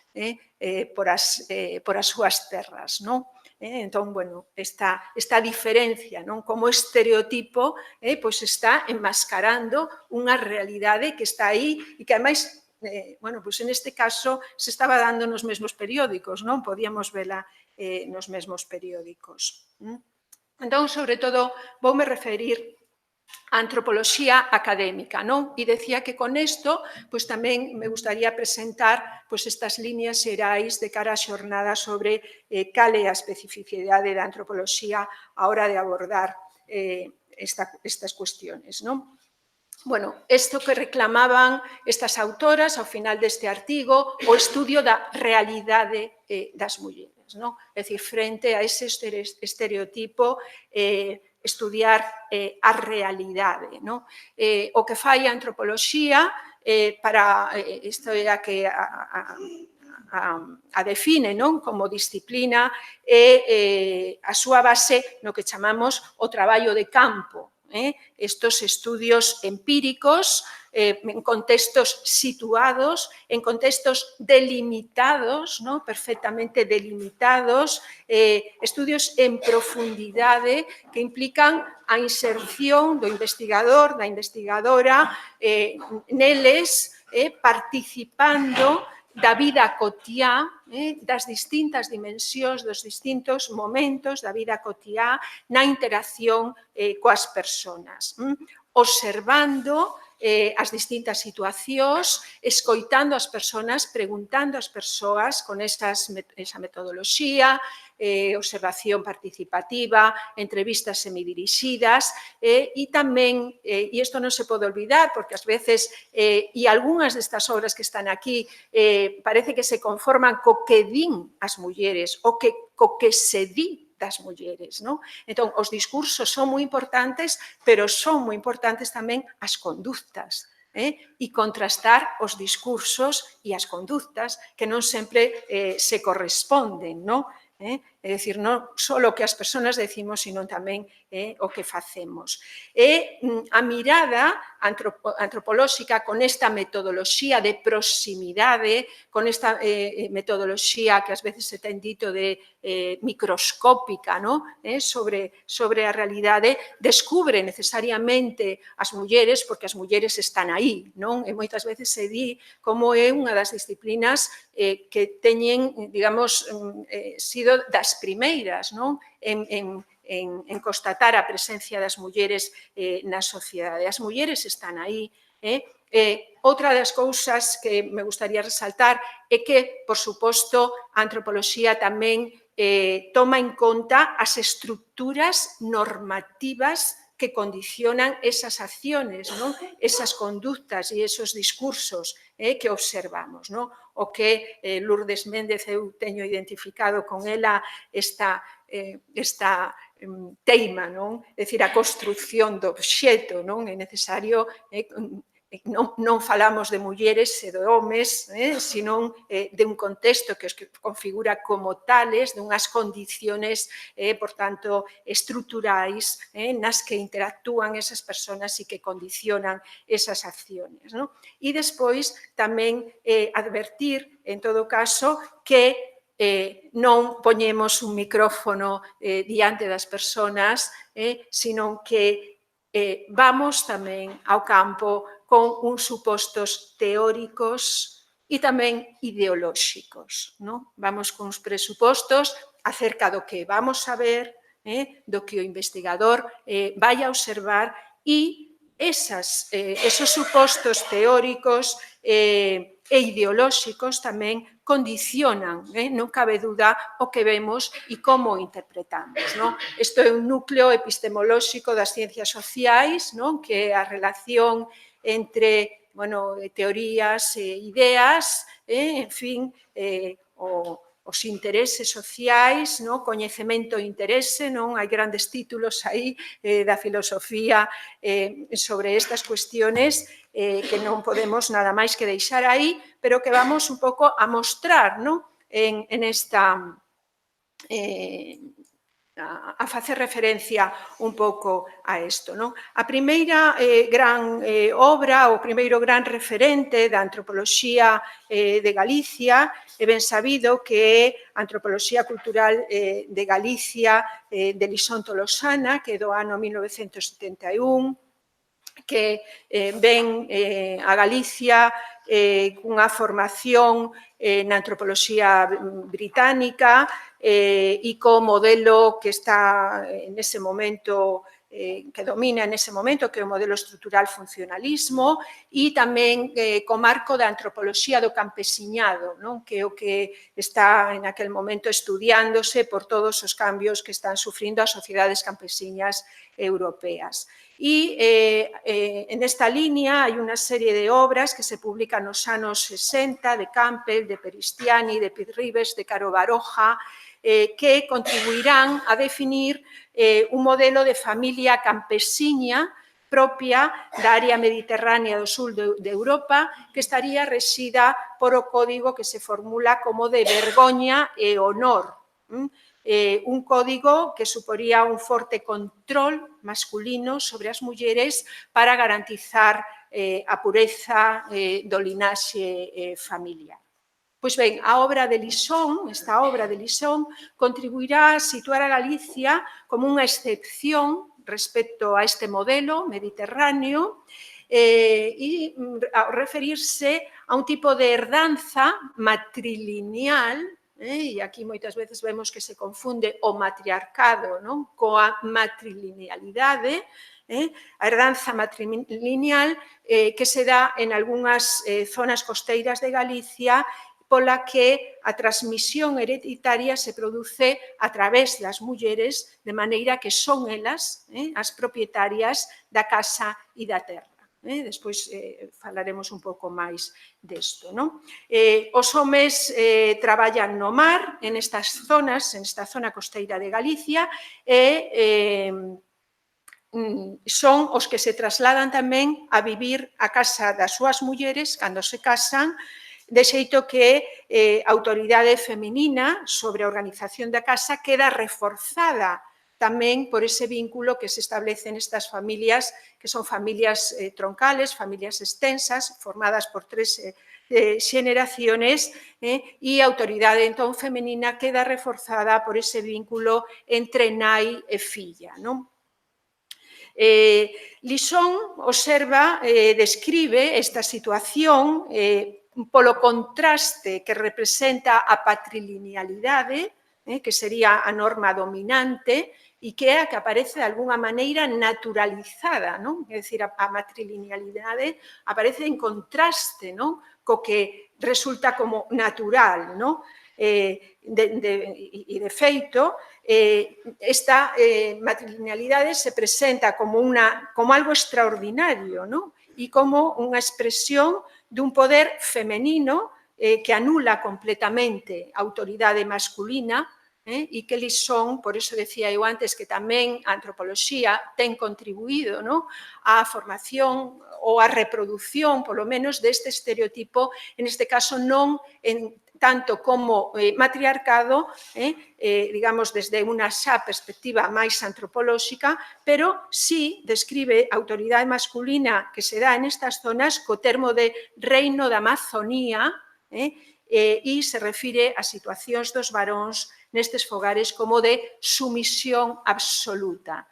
por as súas terras, non? Entón, bueno, esta diferencia, non, como estereotipo, pois está enmascarando unha realidade que está aí e que, ademais, bueno, pois en este caso se estaba dando nos mesmos periódicos, non? Podíamos vela nos mesmos periódicos. Entón, sobre todo, voume referir a antropoloxía académica, non? E decía que con isto, pois tamén me gustaría presentar pois estas líneas xerais de cara á xornada sobre cal é a especificidade da antropoloxía a hora de abordar estas cuestiones, non? Bueno, isto que reclamaban estas autoras ao final deste artigo, o estudio da realidade das mulleres, non? É dicir, frente a ese estereotipo, estudiar a realidade, non? O que fai a antropoloxía para, isto é a que a define, non, como disciplina, e a súa base no que chamamos o traballo de campo, estos estudios empíricos en contextos situados, en contextos delimitados, ¿no? Perfectamente delimitados, estudios en profundidade que implican a inserción do investigador, da investigadora, neles, participando da vida cotiá, das distintas dimensións, dos distintos momentos da vida cotiá na interacción coas persoas, observando as distintas situacións, escoitando as persoas, preguntando ás persoas con esa metodoloxía, observación participativa, entrevistas semidirixidas e tamén, e isto non se pode olvidar, porque ás veces, e algunhas destas obras que están aquí, parece que se conforman co que din as mulleres, co que se di das mulleres, non? Entón, os discursos son moi importantes, pero son moi importantes tamén as conductas, e contrastar os discursos e as conductas que non sempre se corresponden, non? É dicir, non só o que as persoas decimos, sino tamén o que facemos. E a mirada antropolóxica con esta metodoloxía de proximidade, con esta metodoloxía que ás veces se ten dito de microscópica, sobre a realidade, descubre necesariamente as mulleres, porque as mulleres están aí, non? E moitas veces se di como é unha das disciplinas que teñen, digamos, sido das primeiras, non? En constatar a presencia das mulleres na sociedade. As mulleres están aí. Outra das cousas que me gustaría resaltar é que, por suposto, a antropoloxía tamén toma en conta as estructuras normativas que condicionan esas acciones, non? Esas conductas e esos discursos que observamos, non? O que Lourdes Méndez, eu teño identificado con ela esta teima, non? É dicir, a construción do obxeto, non? É necesario non falamos de mulleres e de homes, senón de un contexto que os configura como tales, dunhas condiciones, por tanto, estruturais nas que interactúan esas persoas e que condicionan esas acciones. E despois tamén advertir, en todo caso, que non poñemos un micrófono diante das persoas, senón que vamos tamén ao campo con uns supostos teóricos e tamén ideolóxicos. Vamos con uns presupostos acerca do que vamos a ver, do que o investigador vai a observar e esos supostos teóricos e ideolóxicos tamén condicionan, non cabe duda, o que vemos e como o interpretamos. Isto é un núcleo epistemolóxico das ciencias sociais, que é a relación entre teorías e ideas, en fin, os intereses sociais, coñecemento e interese, hai grandes títulos aí da filosofía sobre estas cuestiones que non podemos nada máis que deixar aí, pero que vamos un pouco a mostrar en esta a facer referencia un pouco a isto. A primeira gran obra, o primeiro gran referente da antropoloxía de Galicia é ben sabido que é a Antropoloxía Cultural de Galicia de Lisón Tolosana, que é do ano 1971, que ven a Galicia cunha formación na antropoloxía británica e co modelo que está nese momento, que domina nese momento, que é o modelo estrutural funcionalismo, e tamén co marco da antropoloxía do campesiñado, que é o que está en aquel momento estudiándose por todos os cambios que están sufrindo as sociedades campesiñas europeas. E nesta línea hai unha serie de obras que se publican nos anos 60 de Campbell, de Peristiani, de Pitt-Ribes, de Caro Baroja, que contribuirán a definir un modelo de familia campesiña propia da área mediterránea do sur de Europa, que estaría rexida por o código que se formula como de vergoña e honor. Un código que suporía un forte control masculino sobre as mulleres para garantizar a pureza do linaxe familiar. Pois ben, esta obra de Lisón, contribuirá a situar a Galicia como unha excepción respecto a este modelo mediterráneo e a referirse a un tipo de herdanza matrilineal, e aquí moitas veces vemos que se confunde o matriarcado coa matrilinealidade, a herdanza matrilineal que se dá en algunhas zonas costeiras de Galicia, pola que a transmisión hereditaria se produce a través das mulleres, de maneira que son elas as propietarias da casa e da terra. Despois falaremos un pouco máis desto. Os homes traballan no mar, en estas zonas, en esta zona costeira de Galicia, e son os que se trasladan tamén a vivir a casa das súas mulleres cando se casan, de xeito que a autoridade feminina sobre a organización da casa queda reforzada tamén por ese vínculo que se establece nestas familias, que son familias troncales, familias extensas, formadas por 3 xeneraciones, e a autoridade entón feminina queda reforzada por ese vínculo entre nai e filla. Lisón observa, describe esta situación polo contraste que representa a patrilinealidade, que sería a norma dominante, e que é a que aparece de alguna maneira naturalizada, é dicir, a matrilinealidade aparece en contraste co que resulta como natural, e de feito, esta matrilinealidade se presenta como algo extraordinario e como unha expresión dun poder femenino que anula completamente a autoridade masculina e que eles son, por iso decía eu antes que tamén a antropoloxía ten contribuído á formación ou á reproducción, polo menos, deste estereotipo, en este caso non tanto como matriarcado, digamos, desde unha xa perspectiva máis antropolóxica, pero sí describe a autoridade masculina que se dá en estas zonas co termo de reino da Amazonía, e se refire a situacións dos varóns nestes fogares como de sumisión absoluta.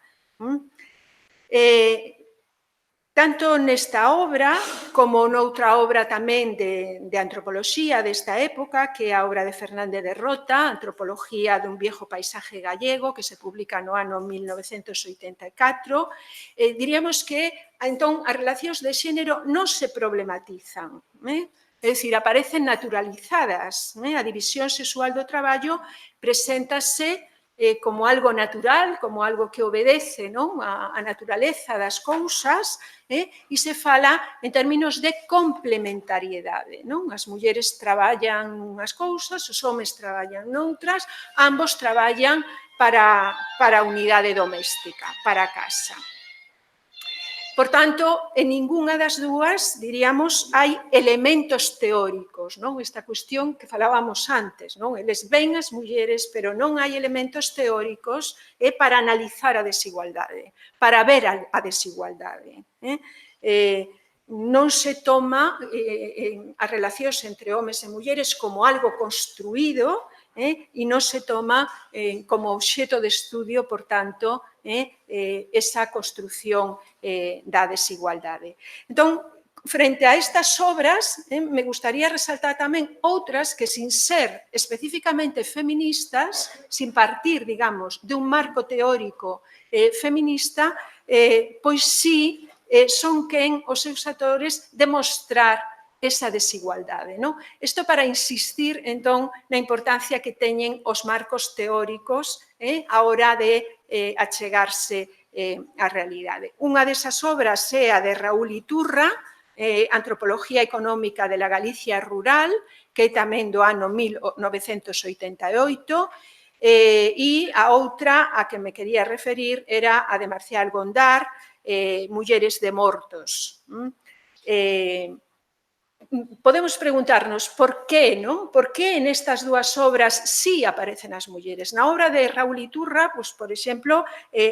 Tanto nesta obra como noutra obra tamén de antropoloxía desta época, que é a obra de Fernández de Rota, Antropología dun viejo paisaje gallego, que se publica no ano 1984, diríamos que entón as relacións de xénero non se problematizan, é dicir, aparecen naturalizadas. A división sexual do traballo preséntase como algo natural, como algo que obedece a naturaleza das cousas, e se fala en términos de complementariedade. As mulleres traballan unhas cousas, os homes traballan noutras, ambos traballan para a unidade doméstica, para a casa. Por tanto, en ningunha das dúas, diríamos, hai elementos teóricos, esta cuestión que falábamos antes, eles ven as mulleres, pero non hai elementos teóricos para analizar a desigualdade, para ver a desigualdade. Non se toma as relacións entre homes e mulleres como algo construído, e non se toma como obxeto de estudio, por tanto, esa construción da desigualdade. Entón, frente a estas obras, me gustaría resaltar tamén outras que, sin ser especificamente feministas, sin partir, digamos, de un marco teórico feminista, pois sí son quen os seus autores demostrar esa desigualdade. Isto para insistir, entón, na importancia que teñen os marcos teóricos a hora de achegarse á realidade. Unha desas obras é a de Raúl Iturra, Antropología económica de la Galicia rural, que é tamén do ano 1988, e a outra a que me quería referir era a de Marcial Gondar, Mulleres de mortos. Podemos preguntarnos por que, por que en estas dúas obras sí aparecen as mulleres. Na obra de Raúl Iturra, por exemplo,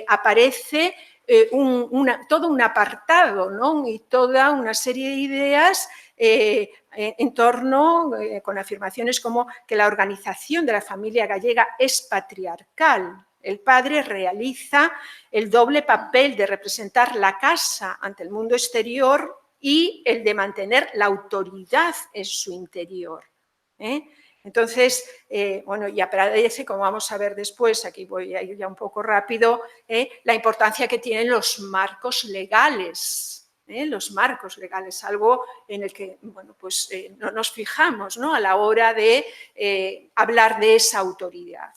aparece todo un apartado e toda unha serie de ideas en torno, con afirmaciones como que la organización de la familia gallega es patriarcal. El padre realiza el doble papel de representar la casa ante el mundo exterior y el de mantener la autoridad en su interior. Entonces, bueno, y aparece, como vamos a ver después, aquí voy a ir ya un poco rápido, la importancia que tienen los marcos legales, algo en el que, bueno, pues no nos fijamos, a la hora de hablar de esa autoridad.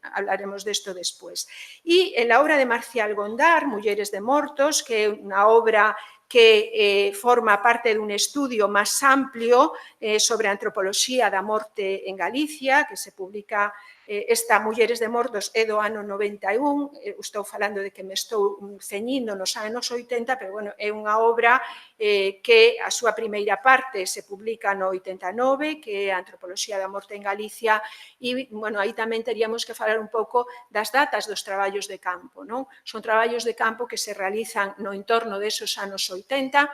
Hablaremos de esto después. Y en la obra de Marcial Gondar, Mulleres de mortos, que es una obra que forma parte dun estudio máis amplio sobre a antropoloxía da morte en Galicia, que se publica esta Mulleres de mortos é do ano 91, estou falando de que me estou ceñindo nos anos 80, pero bueno, é unha obra que a súa primeira parte se publica no 89, que é a Antropoloxía da morte en Galicia, e, bueno, aí tamén teríamos que falar un pouco das datas dos traballos de campo, non? Son traballos de campo que se realizan no entorno desos anos 80,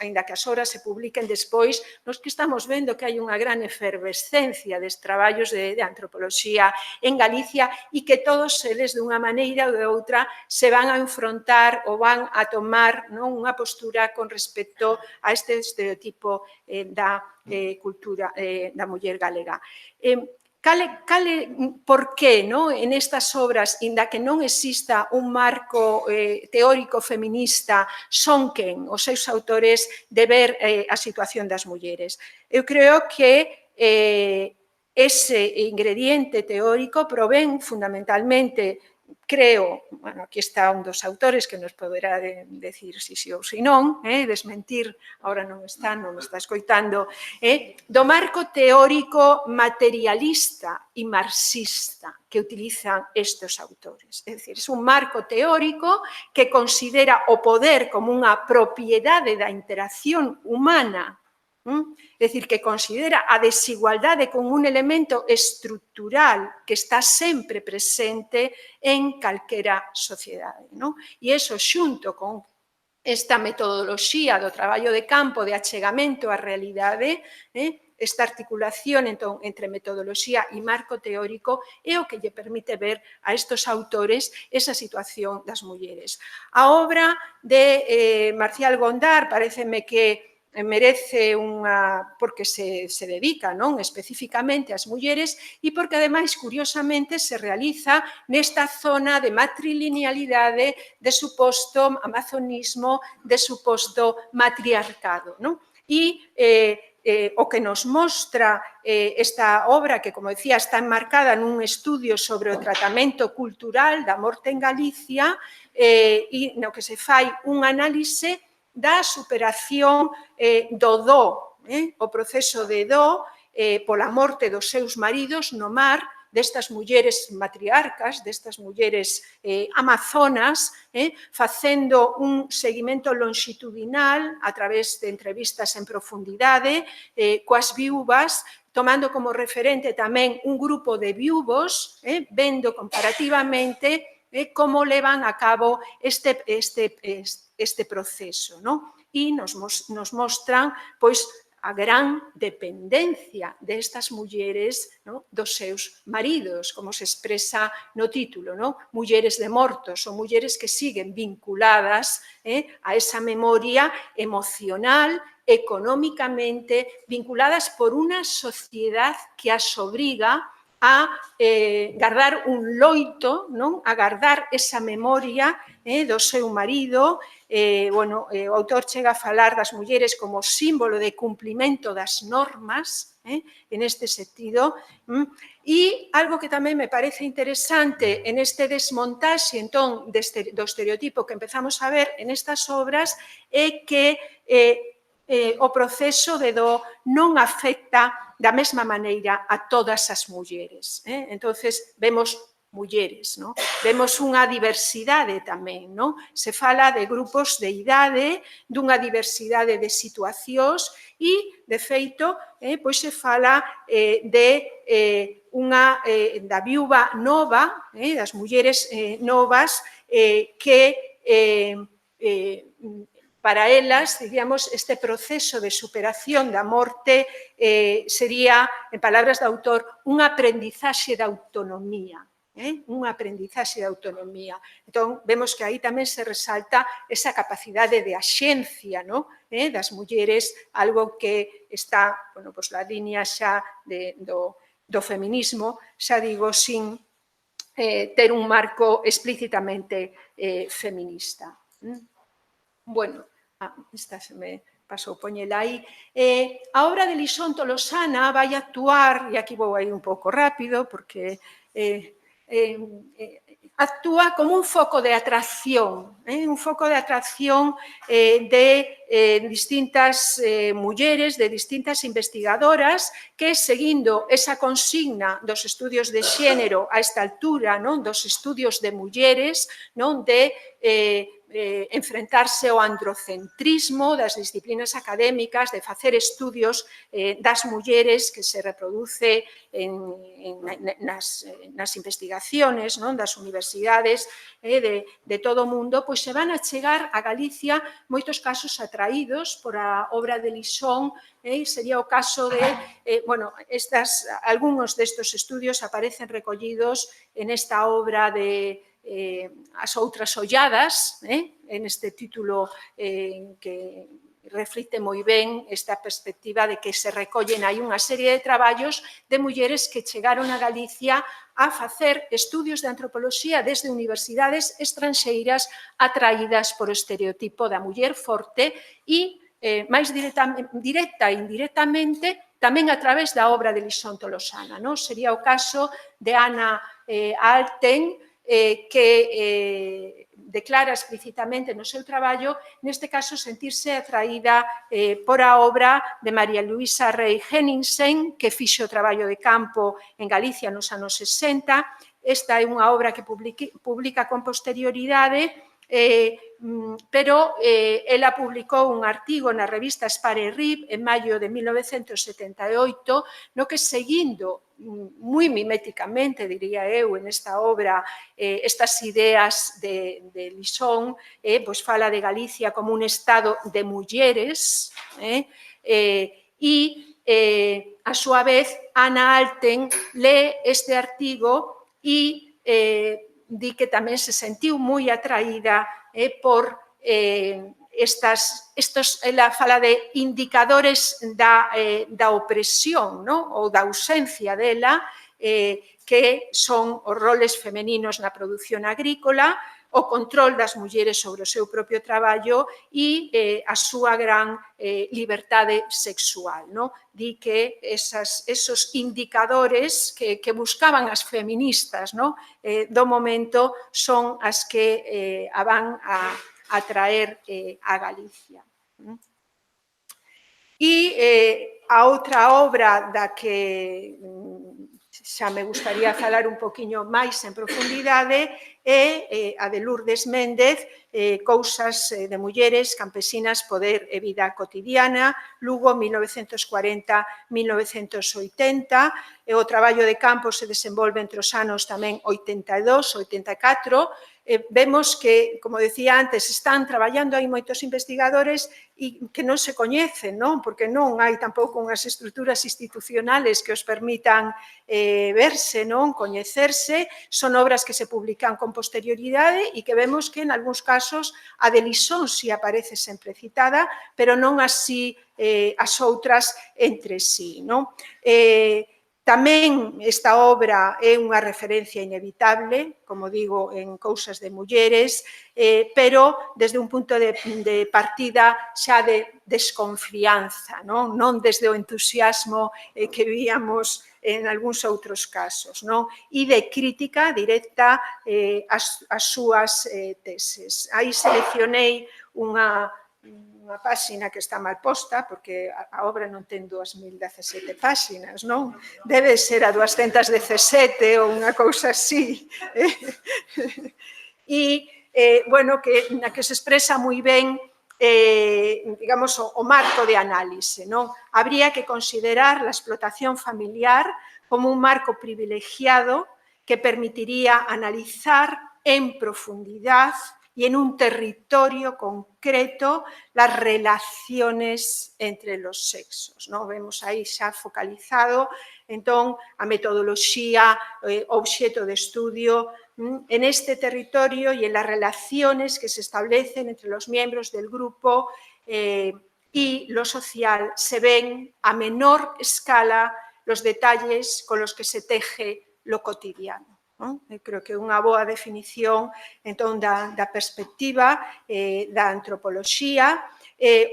aínda que as obras se publiquen despois, nos que estamos vendo que hai unha gran efervescencia des traballos de antropoloxía en Galicia e que todos eles, dunha maneira ou de outra, se van a enfrontar ou van a tomar unha postura con respecto a este estereotipo da cultura da muller galega. Por que en estas obras, inda que non exista un marco teórico feminista, son quen os seus autores de ver a situación das mulleres? Eu creo que ese ingrediente teórico provén fundamentalmente, creo, bueno, aquí está un dos autores que nos poderá decir si sí ou si non, desmentir, agora non me está escoitando, do marco teórico materialista e marxista que utilizan estes autores. É dicir, é un marco teórico que considera o poder como unha propiedade da interacción humana, é dicir, que considera a desigualdade como un elemento estrutural que está sempre presente en calquera sociedade. E iso xunto con esta metodoloxía do traballo de campo de achegamento á realidade, esta articulación entre metodoloxía e marco teórico é o que lle permite ver a estes autores esa situación das mulleres. A obra de Marcial Gondar pareceme que merece unha, porque se dedica especificamente ás mulleres e porque, ademais, curiosamente, se realiza nesta zona de matrilinealidade, de suposto amazonismo, de suposto matriarcado. E o que nos mostra esta obra, que, como decía, está enmarcada nun estudio sobre o tratamento cultural da morte en Galicia e no que se fai un análise da superación do do, o proceso de do pola morte dos seus maridos no mar, destas mulleres matriarcas, destas mulleres amazonas, facendo un seguimento longitudinal a través de entrevistas en profundidade coas viúvas, tomando como referente tamén un grupo de viúvos, vendo comparativamente como levan a cabo este proceso, e nos mostran a gran dependencia destas mulleres dos seus maridos, como se expresa no título, mulleres de mortos, ou mulleres que siguen vinculadas a esa memoria emocional, económicamente, vinculadas por unha sociedade que as obriga a guardar un loito, a guardar esa memoria do seu marido. O autor chega a falar das mulleres como símbolo de cumplimento das normas, en este sentido, e algo que tamén me parece interesante en este desmontaxe entón do estereotipo que empezamos a ver en estas obras é que o proceso de do non afecta da mesma maneira a todas as mulleres. Entonces, vemos mulleres, vemos unha diversidade tamén, se fala de grupos de idade, dunha diversidade de situacións e, de feito, se fala da viúva nova, das mulleres novas que para elas, diríamos, este proceso de superación da morte sería, en palabras do autor, un aprendizaxe de autonomía. Unha aprendizaxe de autonomía. Entón, vemos que aí tamén se resalta esa capacidade de axencia das mulleres, algo que está na línea xa do feminismo, xa digo, sin ter un marco explícitamente feminista. Bueno, esta se me pasou poñela aí. A obra de Lixón Tolosana vai actuar, e aquí vou aí un pouco rápido, porque actúa como un foco de atracción de distintas mulleres, de distintas investigadoras que, seguindo esa consigna dos estudios de xénero a esta altura, dos estudios de mulleres, de enfrentarse ao androcentrismo das disciplinas académicas, de facer estudios das mulleres que se reproduce nas investigaciones das universidades de todo o mundo, pois se van a chegar a Galicia moitos casos atraídos por a obra de Lixón. Sería o caso de, algúns destes estudios aparecen recollidos en esta obra de As outras olladas, en este título que reflicte moi ben esta perspectiva de que se recollen aí unha serie de traballos de mulleres que chegaron a Galicia a facer estudios de antropoloxía desde universidades estranxeiras atraídas por o estereotipo da muller forte e, máis directa e indirectamente, tamén a través da obra de Lixón Tolosana. Sería o caso de Ana Alten, que declara explícitamente no seu traballo, neste caso, sentirse atraída por a obra de María Luisa Rey Henningsen, que fixo o traballo de campo en Galicia nos anos 60. Esta é unha obra que publica con posterioridade, pero ela publicou un artigo na revista Spare Rib en maio de 1978, no que, seguindo moi miméticamente, diría eu, en esta obra, estas ideas de Lison, pois fala de Galicia como un estado de mulleres, e, a súa vez, Ana Alten lee este artigo e di que tamén se sentiu moi atraída por ela fala de indicadores da opresión, ou da ausencia dela, que son os roles femeninos na produción agrícola, o control das mulleres sobre o seu propio traballo e a súa gran liberdade sexual. Di que esos indicadores que buscaban as feministas do momento son as que a van a atraer a Galicia. E a outra obra da que xa me gustaría falar un poquinho máis en profundidade é a de Lourdes Méndez, Cousas de mulleres, campesinas, poder e vida cotidiana, Lugo, 1940-1980. O traballo de campo se desenvolve entre os anos tamén 82 e 84. Vemos que, como decía antes, están traballando aí moitos investigadores e que non se coñecen, porque non hai tampouco unhas estruturas institucionales que os permitan verse, coñecerse. Son obras que se publican con posterioridade e que vemos que, en algúns casos, a de Lison si aparece sempre citada, pero non así as outras entre sí. Tamén esta obra é unha referencia inevitable, como digo, en Cousas de mulleres, pero desde un punto de partida xa de desconfianza, non desde o entusiasmo que víamos en algúns outros casos, e de crítica directa ás súas teses. Aí seleccionei unha páxina que está mal posta, porque a obra non ten 2017 páxinas, non? Debe ser a 217 ou unha cousa así. E, bueno, na que se expresa moi ben, digamos, o marco de análise, non? Habría que considerar a explotación familiar como un marco privilegiado que permitiría analizar en profundidad y en un territorio concreto las relaciones entre los sexos. Vemos aí xa focalizado, entón, a metodoloxía, o obxeto de estudio en este territorio y en las relaciones que se establecen entre los miembros del grupo y lo social. Se ven a menor escala los detalles con los que se teje lo cotidiano. Creo que é unha boa definición entón da perspectiva da antropoloxía.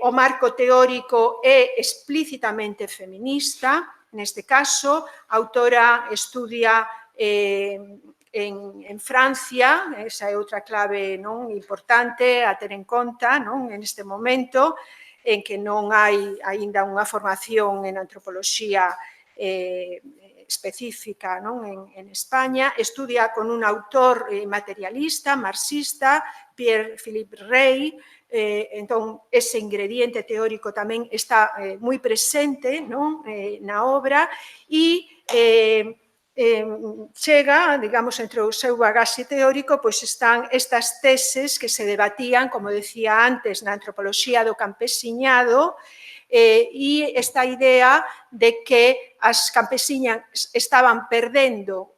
O marco teórico é explícitamente feminista, neste caso, a autora estudia en Francia, esa é outra clave importante a ter en conta neste momento, en que non hai aínda unha formación en antropoloxía específica en España. Estudia con un autor materialista, marxista, Pierre-Philippe Rey. Entón, ese ingrediente teórico tamén está moi presente na obra e chega, digamos, entre o seu bagaxe teórico, pois están estas teses que se debatían, como decía antes, na antropoloxía do campesiñado, e esta idea de que as campesiñas estaban perdendo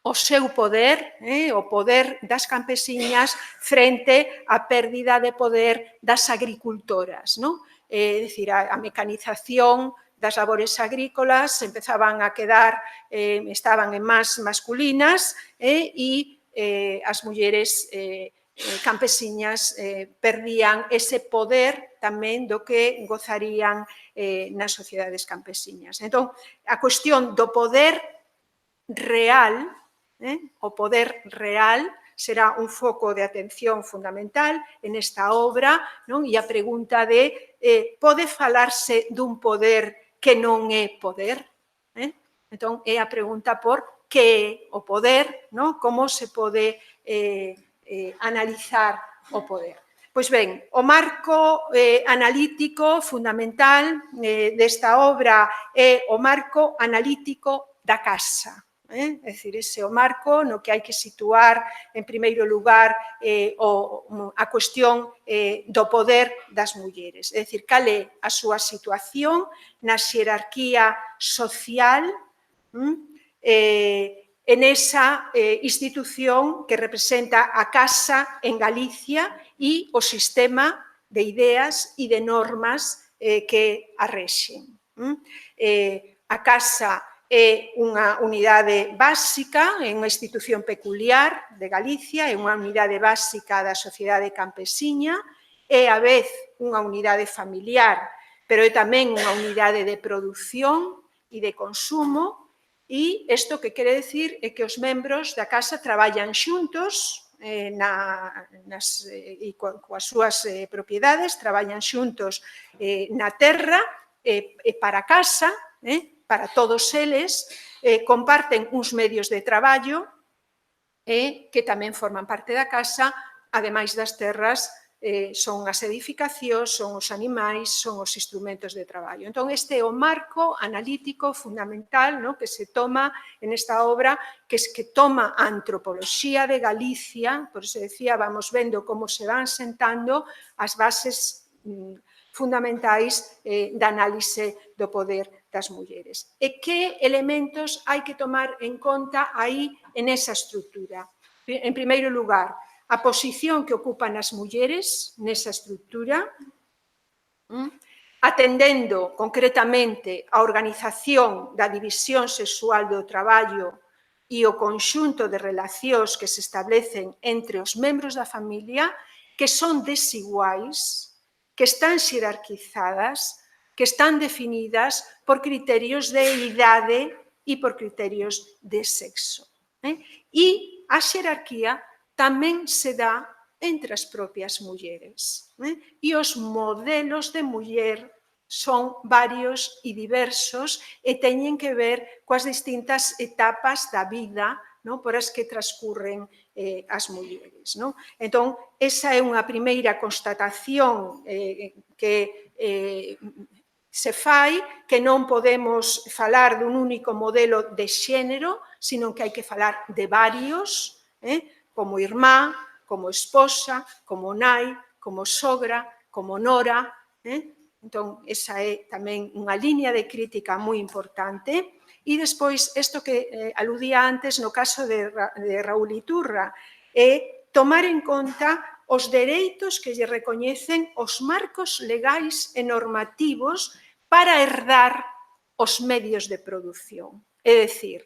o seu poder, o poder das campesiñas frente á pérdida de poder das agricultoras. É dicir, a mecanización das labores agrícolas empezaban a quedar, estaban en más masculinas e as mulleres campesiñas perdían ese poder tamén do que gozarían nas sociedades campesiñas. Entón, a cuestión do poder real O poder real será un foco de atención fundamental en esta obra, non? E a pregunta de pode falarse dun poder que non é poder? Entón, é a pregunta por que é o poder, non? Como se pode analizar o poder. Pois ben, o marco analítico fundamental desta obra é o marco analítico da casa. É dicir, ese é o marco no que hai que situar, en primeiro lugar, a cuestión do poder das mulleres. É dicir, cal é a súa situación na xerarquía social en esa institución que representa a casa en Galicia e o sistema de ideas e de normas que a rexen. A casa é unha unidade básica, é unha institución peculiar de Galicia, é unha unidade básica da sociedade campesiña, é a vez unha unidade familiar, pero é tamén unha unidade de produción e de consumo, e isto que quere decir é que os membros da casa traballan xuntos e coas súas propiedades, traballan xuntos na terra e para a casa, para todos eles, comparten uns medios de traballo que tamén forman parte da casa, ademais das terras, son as edificacións, son os animais, son os instrumentos de traballo. Entón, este é o marco analítico fundamental que se toma en esta obra, que toma a antropoloxía de Galicia, por iso decía, vamos vendo como se van sentando as bases fundamentais da análise do poder das mulleres. E que elementos hai que tomar en conta aí en esa estrutura? En primeiro lugar, a posición que ocupan as mulleres nesa estrutura, atendendo concretamente a organización da división sexual do traballo e o conxunto de relacións que se establecen entre os membros da familia, que son desiguais, que están xerarquizadas, que están definidas por criterios de idade e por criterios de sexo. E a xerarquía tamén se dá entre as propias mulleres. E os modelos de muller son varios e diversos e teñen que ver coas distintas etapas da vida por as que transcurren as mulleres. Entón, esa é unha primeira constatación que se fai, que non podemos falar dun único modelo de xénero, sino que hai que falar de varios, como irmá, como esposa, como nai, como sogra, como nora. Entón, esa é tamén unha liña de crítica moi importante. E despois, isto que aludía antes no caso de Raúl Iturra, é tomar en conta os dereitos que lle recoñecen os marcos legais e normativos para herdar os medios de produción. É dicir,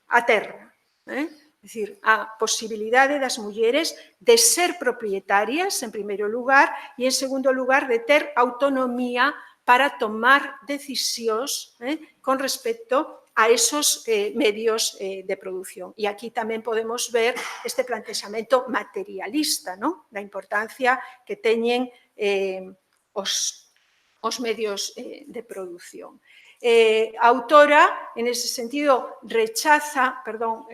a terra. É dicir, a posibilidade das mulleres de ser propietarias, en primeiro lugar, e en segundo lugar, de ter autonomía para tomar decisións con respecto a esos medios de produción. E aquí tamén podemos ver este plantexamento materialista, da importancia que teñen os medios de produción. A autora, en ese sentido, rechaza, perdón,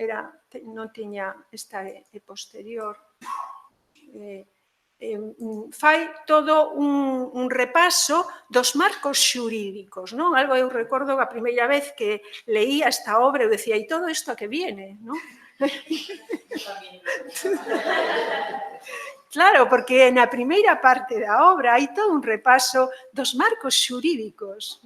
non tiña esta posterior, fai todo un repaso dos marcos xurídicos. Algo eu recordo a primeira vez que leía esta obra, eu decía, e todo isto a que viene? Claro, porque na primeira parte da obra hai todo un repaso dos marcos xurídicos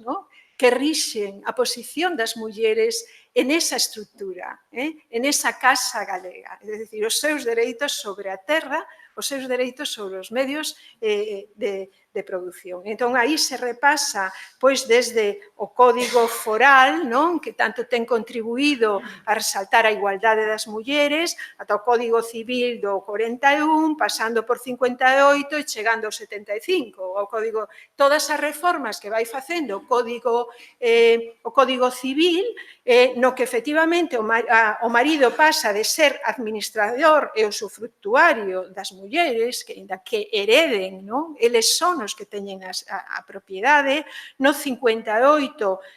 que rixen a posición das mulleres en esa estrutura, en esa casa galega. É dicir, os seus dereitos sobre a terra, os seus dereitos sobre os medios de de produción. Entón, aí se repasa pois desde o Código Foral, non, que tanto ten contribuído a resaltar a igualdade das mulleres, ata o Código Civil do 41, pasando por 58 e chegando ao 75. O Código, todas as reformas que vai facendo o Código Civil, no que efectivamente o marido pasa de ser administrador e usufructuario das mulleres, que hereden, non? Eles son os que teñen a propiedade. No 58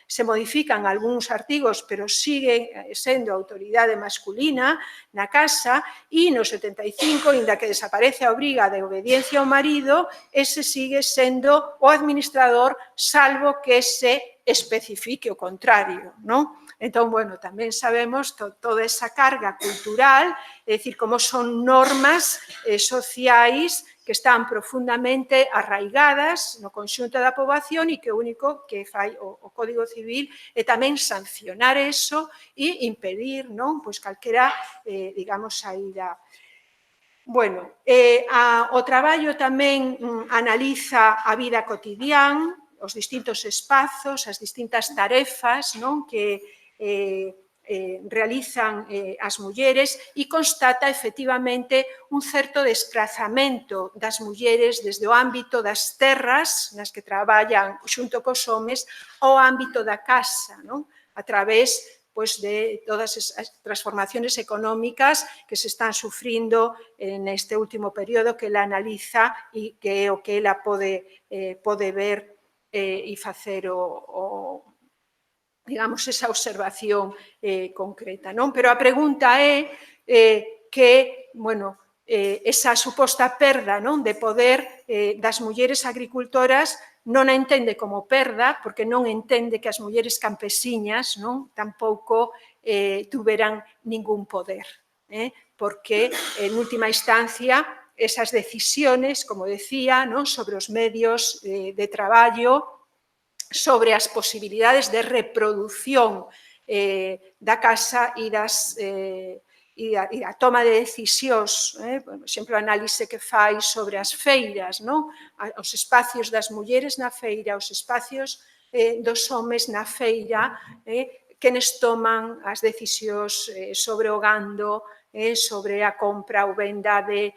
se modifican algúns artigos, pero sigue sendo autoridade masculina na casa, e no 75, inda que desaparece a obriga de obediencia ao marido, ese sigue sendo o administrador, salvo que se especifique o contrario, non? Entón, bueno, tamén sabemos toda esa carga cultural, é dicir, como son normas sociais que están profundamente arraigadas no conxunto da poboación e que o único que fai o Código Civil é tamén sancionar eso e impedir, non, pois calquera, digamos, saída. Bueno, o traballo tamén analiza a vida cotidián, os distintos espazos, as distintas tarefas, non, que realizan as mulleres e constata efectivamente un certo desplazamento das mulleres desde o ámbito das terras nas que traballan xunto cos homes ao ámbito da casa, non? A través pois, de todas as transformaciones económicas que se están sufrindo neste último período que ela analiza e que é o que ela pode ver e facer digamos, esa observación concreta, non? Pero a pregunta é que, bueno, esa suposta perda, non, de poder das mulleres agricultoras non a entende como perda, porque non entende que as mulleres campesiñas, non, tampouco tuveran ningún poder, porque, en última instancia, esas decisiones, como decía, non, sobre os medios de traballo, sobre as posibilidades de reproducción da casa e a toma de decisións, por exemplo, a análise que fai sobre as feiras, non? Os espacios das mulleres na feira, os espacios dos homes na feira, quenes toman as decisións sobre o gando, sobre a compra ou venda de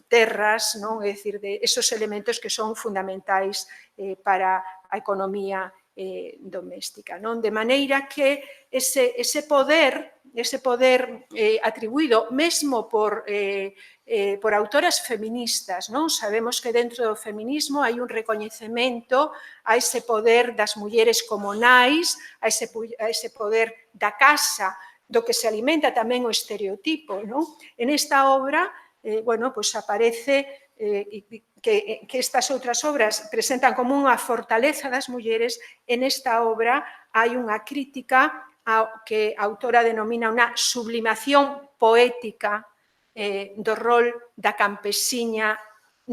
terras, non? É dicir, de esos elementos que son fundamentais para a economía doméstica, non? De maneira que ese poder atribuído mesmo por autoras feministas, non? Sabemos que dentro do feminismo hai un recoñecemento a ese poder das mulleres como nais, a ese poder da casa, do que se alimenta tamén o estereotipo, non? En esta obra, bueno, pois aparece que estas outras obras presentan como unha fortaleza das mulleres. En esta obra hai unha crítica que a autora denomina unha sublimación poética do rol da campesiña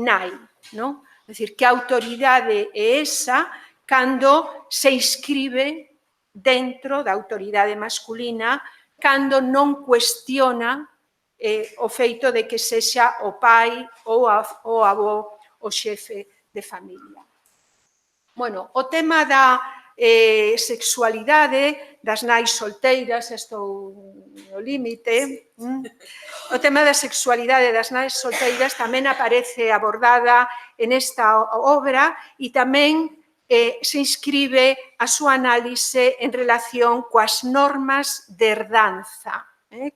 nai, non? É dicir, que autoridade é esa cando se inscribe dentro da autoridade masculina, cando non cuestiona o feito de que sexa o pai ou o avó o xefe de familia. Bueno, o tema da sexualidade das nais solteiras, estou no límite, o tema da sexualidade das nais solteiras tamén aparece abordada en esta obra e tamén se inscribe a súa análise en relación coas normas de herdanza,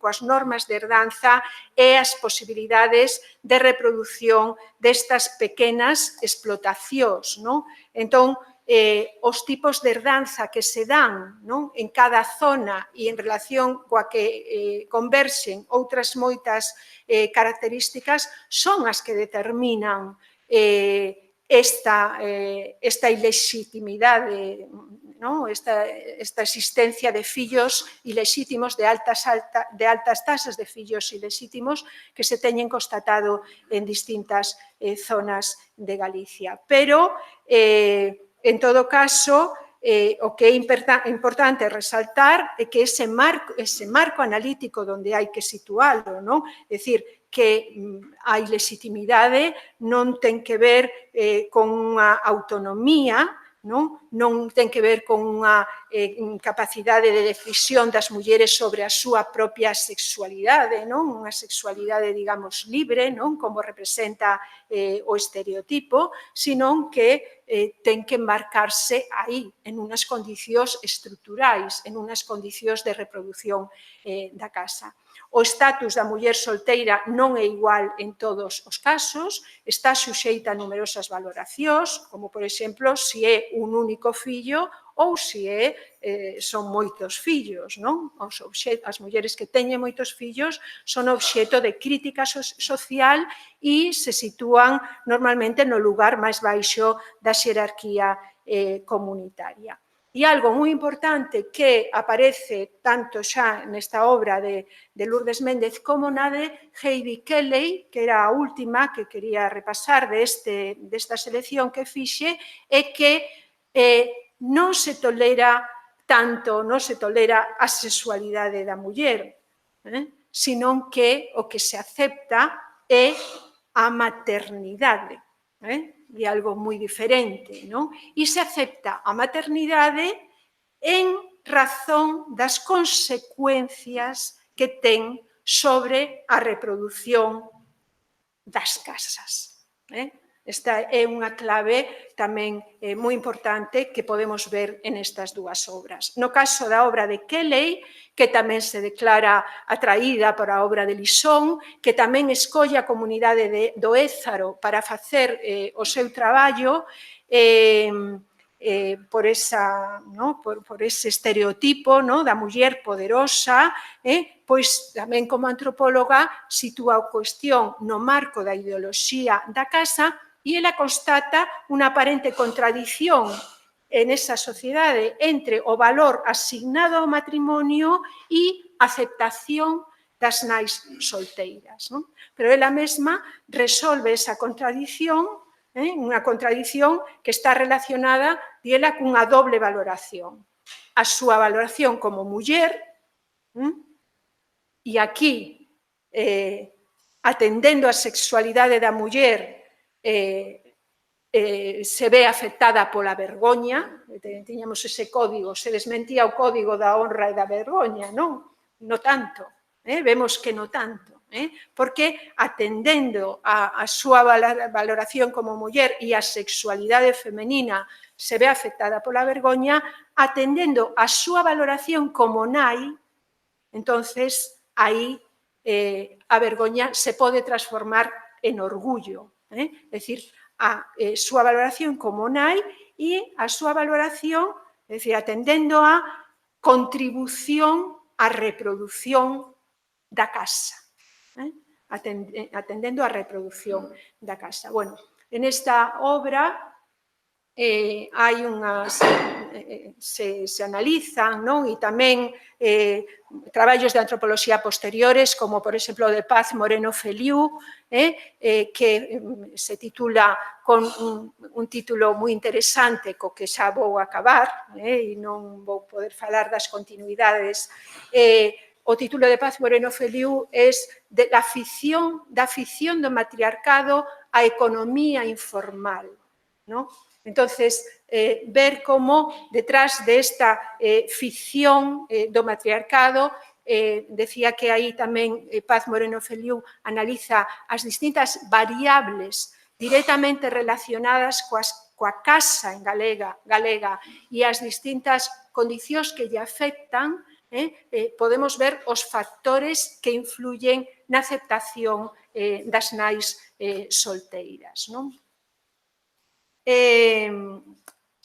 coas normas de herdanza e as posibilidades de reproducción destas pequenas explotacións, non? Entón, os tipos de herdanza que se dan, non, en cada zona e en relación coa que converxen outras moitas características son as que determinan esta ilexitimidade, non? Esta existencia de fillos ilexítimos, de altas tasas de fillos ilexítimos que se teñen constatado en distintas zonas de Galicia. Pero, en todo caso, o que é importante resaltar é que ese marco analítico onde hai que situalo, non? É dicir, que a ilegitimidade non ten que ver con unha autonomía, non ten que ver con unha capacidade de decisión das mulleres sobre a súa propia sexualidade, unha sexualidade, digamos, libre, como representa o estereotipo, sino que ten que embarcarse aí, en unhas condicións estruturais, en unhas condicións de reproducción da casa. O estatus da muller solteira non é igual en todos os casos, está suxeita a numerosas valoracións, como, por exemplo, se é un único fillo ou se son moitos fillos. As mulleres que teñen moitos fillos son obxeto de crítica social e se sitúan normalmente no lugar máis baixo da xerarquía comunitaria. E algo moi importante que aparece tanto xa nesta obra de Lourdes Méndez como na de Heidi Kelley, que era a última que quería repasar desta selección que fixe, é que non se tolera tanto, non se tolera a sexualidade da muller, senón que o que se acepta é a maternidade, de algo moi diferente, e se acepta a maternidade en razón das consecuencias que ten sobre a reproducción das casas. Esta é unha clave tamén moi importante que podemos ver en estas dúas obras. No caso da obra de Kelley, que tamén se declara atraída por a obra de Lison, que tamén escolle a comunidade do Ézaro para facer o seu traballo por ese estereotipo da muller poderosa, pois tamén como antropóloga sitúa a cuestión no marco da ideoloxía da casa e ela constata unha aparente contradición en esa sociedade entre o valor asignado ao matrimonio e a aceptación das nais solteiras. Pero ela mesma resolve esa contradición, unha contradición que está relacionada, diela, cunha doble valoración. A súa valoración como muller, e aquí, atendendo a sexualidade da muller, se ve afectada pola vergoña, tiñamos ese código, se desmentía o código da honra e da vergoña, non tanto, vemos que non tanto, porque atendendo a súa valoración como muller e a sexualidade femenina se ve afectada pola vergoña, atendendo a súa valoración como nai, entonces aí a vergoña se pode transformar en orgullo, é dicir, a súa valoración como nai e a súa valoración, é dicir, atendendo a contribución á reproducción da casa, atendendo á reproducción da casa. Bueno, en esta obra hai unhas, se analizan, e tamén traballos de antropoloxía posteriores, como, por exemplo, o de Paz Moreno Feliu, que se titula con un título moi interesante, co que xa vou acabar, e non vou poder falar das continuidades. O título de Paz Moreno Feliu é da ficción do matriarcado á economía informal, non? Entonces, ver como detrás desta ficción do matriarcado, decía que aí tamén Paz Moreno Feliu analiza as distintas variables directamente relacionadas coa casa en galega e as distintas condicións que lle afectan, podemos ver os factores que influyen na aceptación das nais solteiras, non?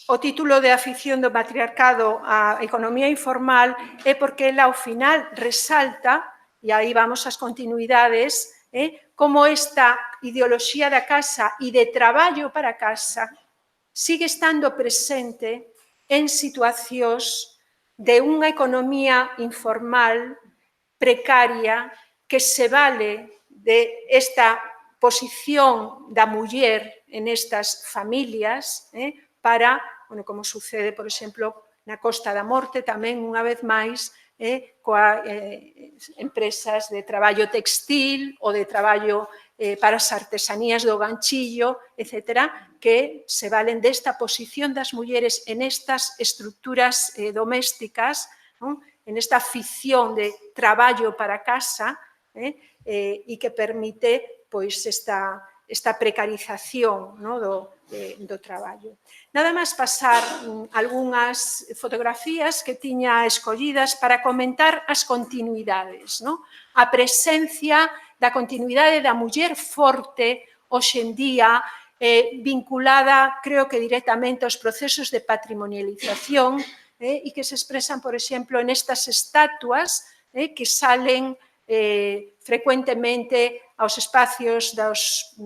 O título de A ficción do matriarcado á economía informal é porque ela ao final resalta, e aí vamos ás continuidades, como esta ideoloxía da casa e de traballo para a casa sigue estando presente en situacións de unha economía informal, precaria, que se vale de esta posición da muller en estas familias para, como sucede, por exemplo, na Costa da Morte, tamén unha vez máis, coa empresas de traballo textil ou de traballo para as artesanías do ganchillo, etcétera, que se valen desta posición das mulleres en estas estructuras domésticas, en esta ficción de traballo para casa, e que permite pois esta precarización do traballo. Nada máis pasar algunhas fotografías que tiña escollidas para comentar as continuidades, a presencia da continuidade da muller forte hoxe en día, vinculada, creo que directamente aos procesos de patrimonialización e que se expresan, por exemplo, en estas estatuas que salen frecuentemente aos espacios das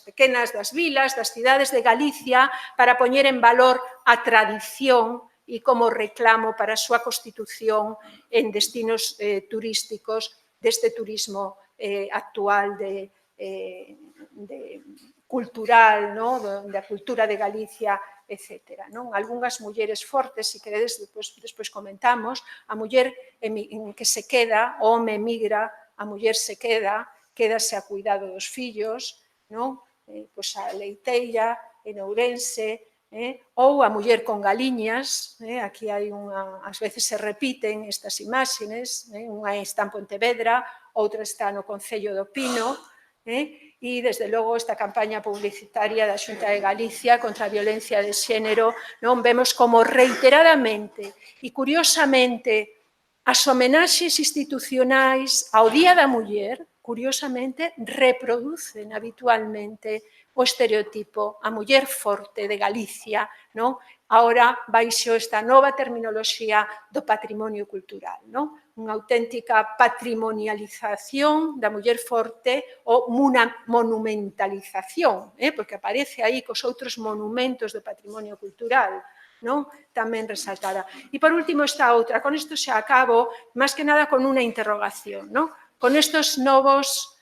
pequenas, das vilas, das cidades de Galicia, para poñer en valor a tradición e como reclamo para a súa constitución en destinos turísticos deste turismo actual cultural, da cultura de Galicia, etc. Algúnas mulleres fortes, se queredes, despois comentamos, a muller que se queda, o home emigra, a muller se queda, quédase a cuidado dos fillos, a leiteira, en Ourense, ou a muller con galiñas, aquí hai ás veces se repiten estas imaxes, unha está en Pontevedra, outra está no Concello do Pino, e, desde logo, esta campaña publicitaria da Xunta de Galicia contra a violencia de xénero, vemos como reiteradamente e curiosamente as homenaxes institucionais ao Día da Muller, curiosamente, reproducen habitualmente o estereotipo, a muller forte de Galicia, agora baixo esta nova terminoloxía do patrimonio cultural, unha auténtica patrimonialización da muller forte ou monumentalización, porque aparece aí cos outros monumentos do patrimonio cultural, tamén resaltada. E, por último, esta outra. Con isto xa acabo, máis que nada con unha interrogación. Con estes novos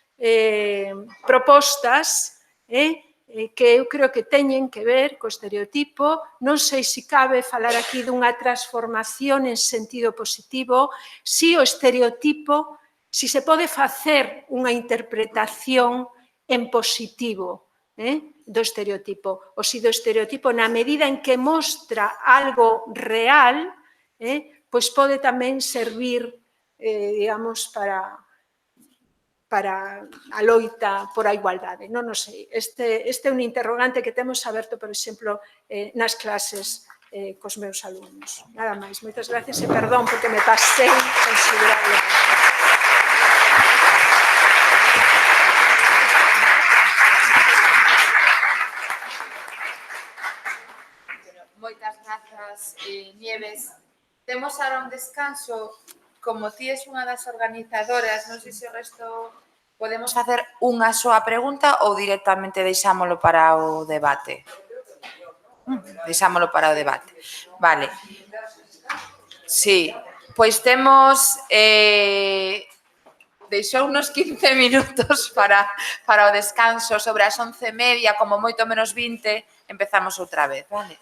propostas que eu creo que teñen que ver co estereotipo, non sei se cabe falar aquí dunha transformación en sentido positivo, si o estereotipo, si se pode facer unha interpretación en positivo do estereotipo, ou se do estereotipo, na medida en que mostra algo real, pois pode tamén servir, digamos, para a loita por a igualdade. Non o sei. Este é un interrogante que temos aberto, por exemplo, nas clases cos meus alumnos. Nada máis. Moitas gracias e perdón porque me pasei considerablemente. Moitas grazas, Nieves. Temos ahora un descanso. Como ti és unha das organizadoras, non sei se o resto podemos facer unha soa pregunta ou directamente deixámolo para o debate. Deixámolo para o debate. Vale. Sí, pois temos... Deixou unos 15 minutos para o descanso. Sobre as 11:30, como moito menos 20, empezamos outra vez, vale?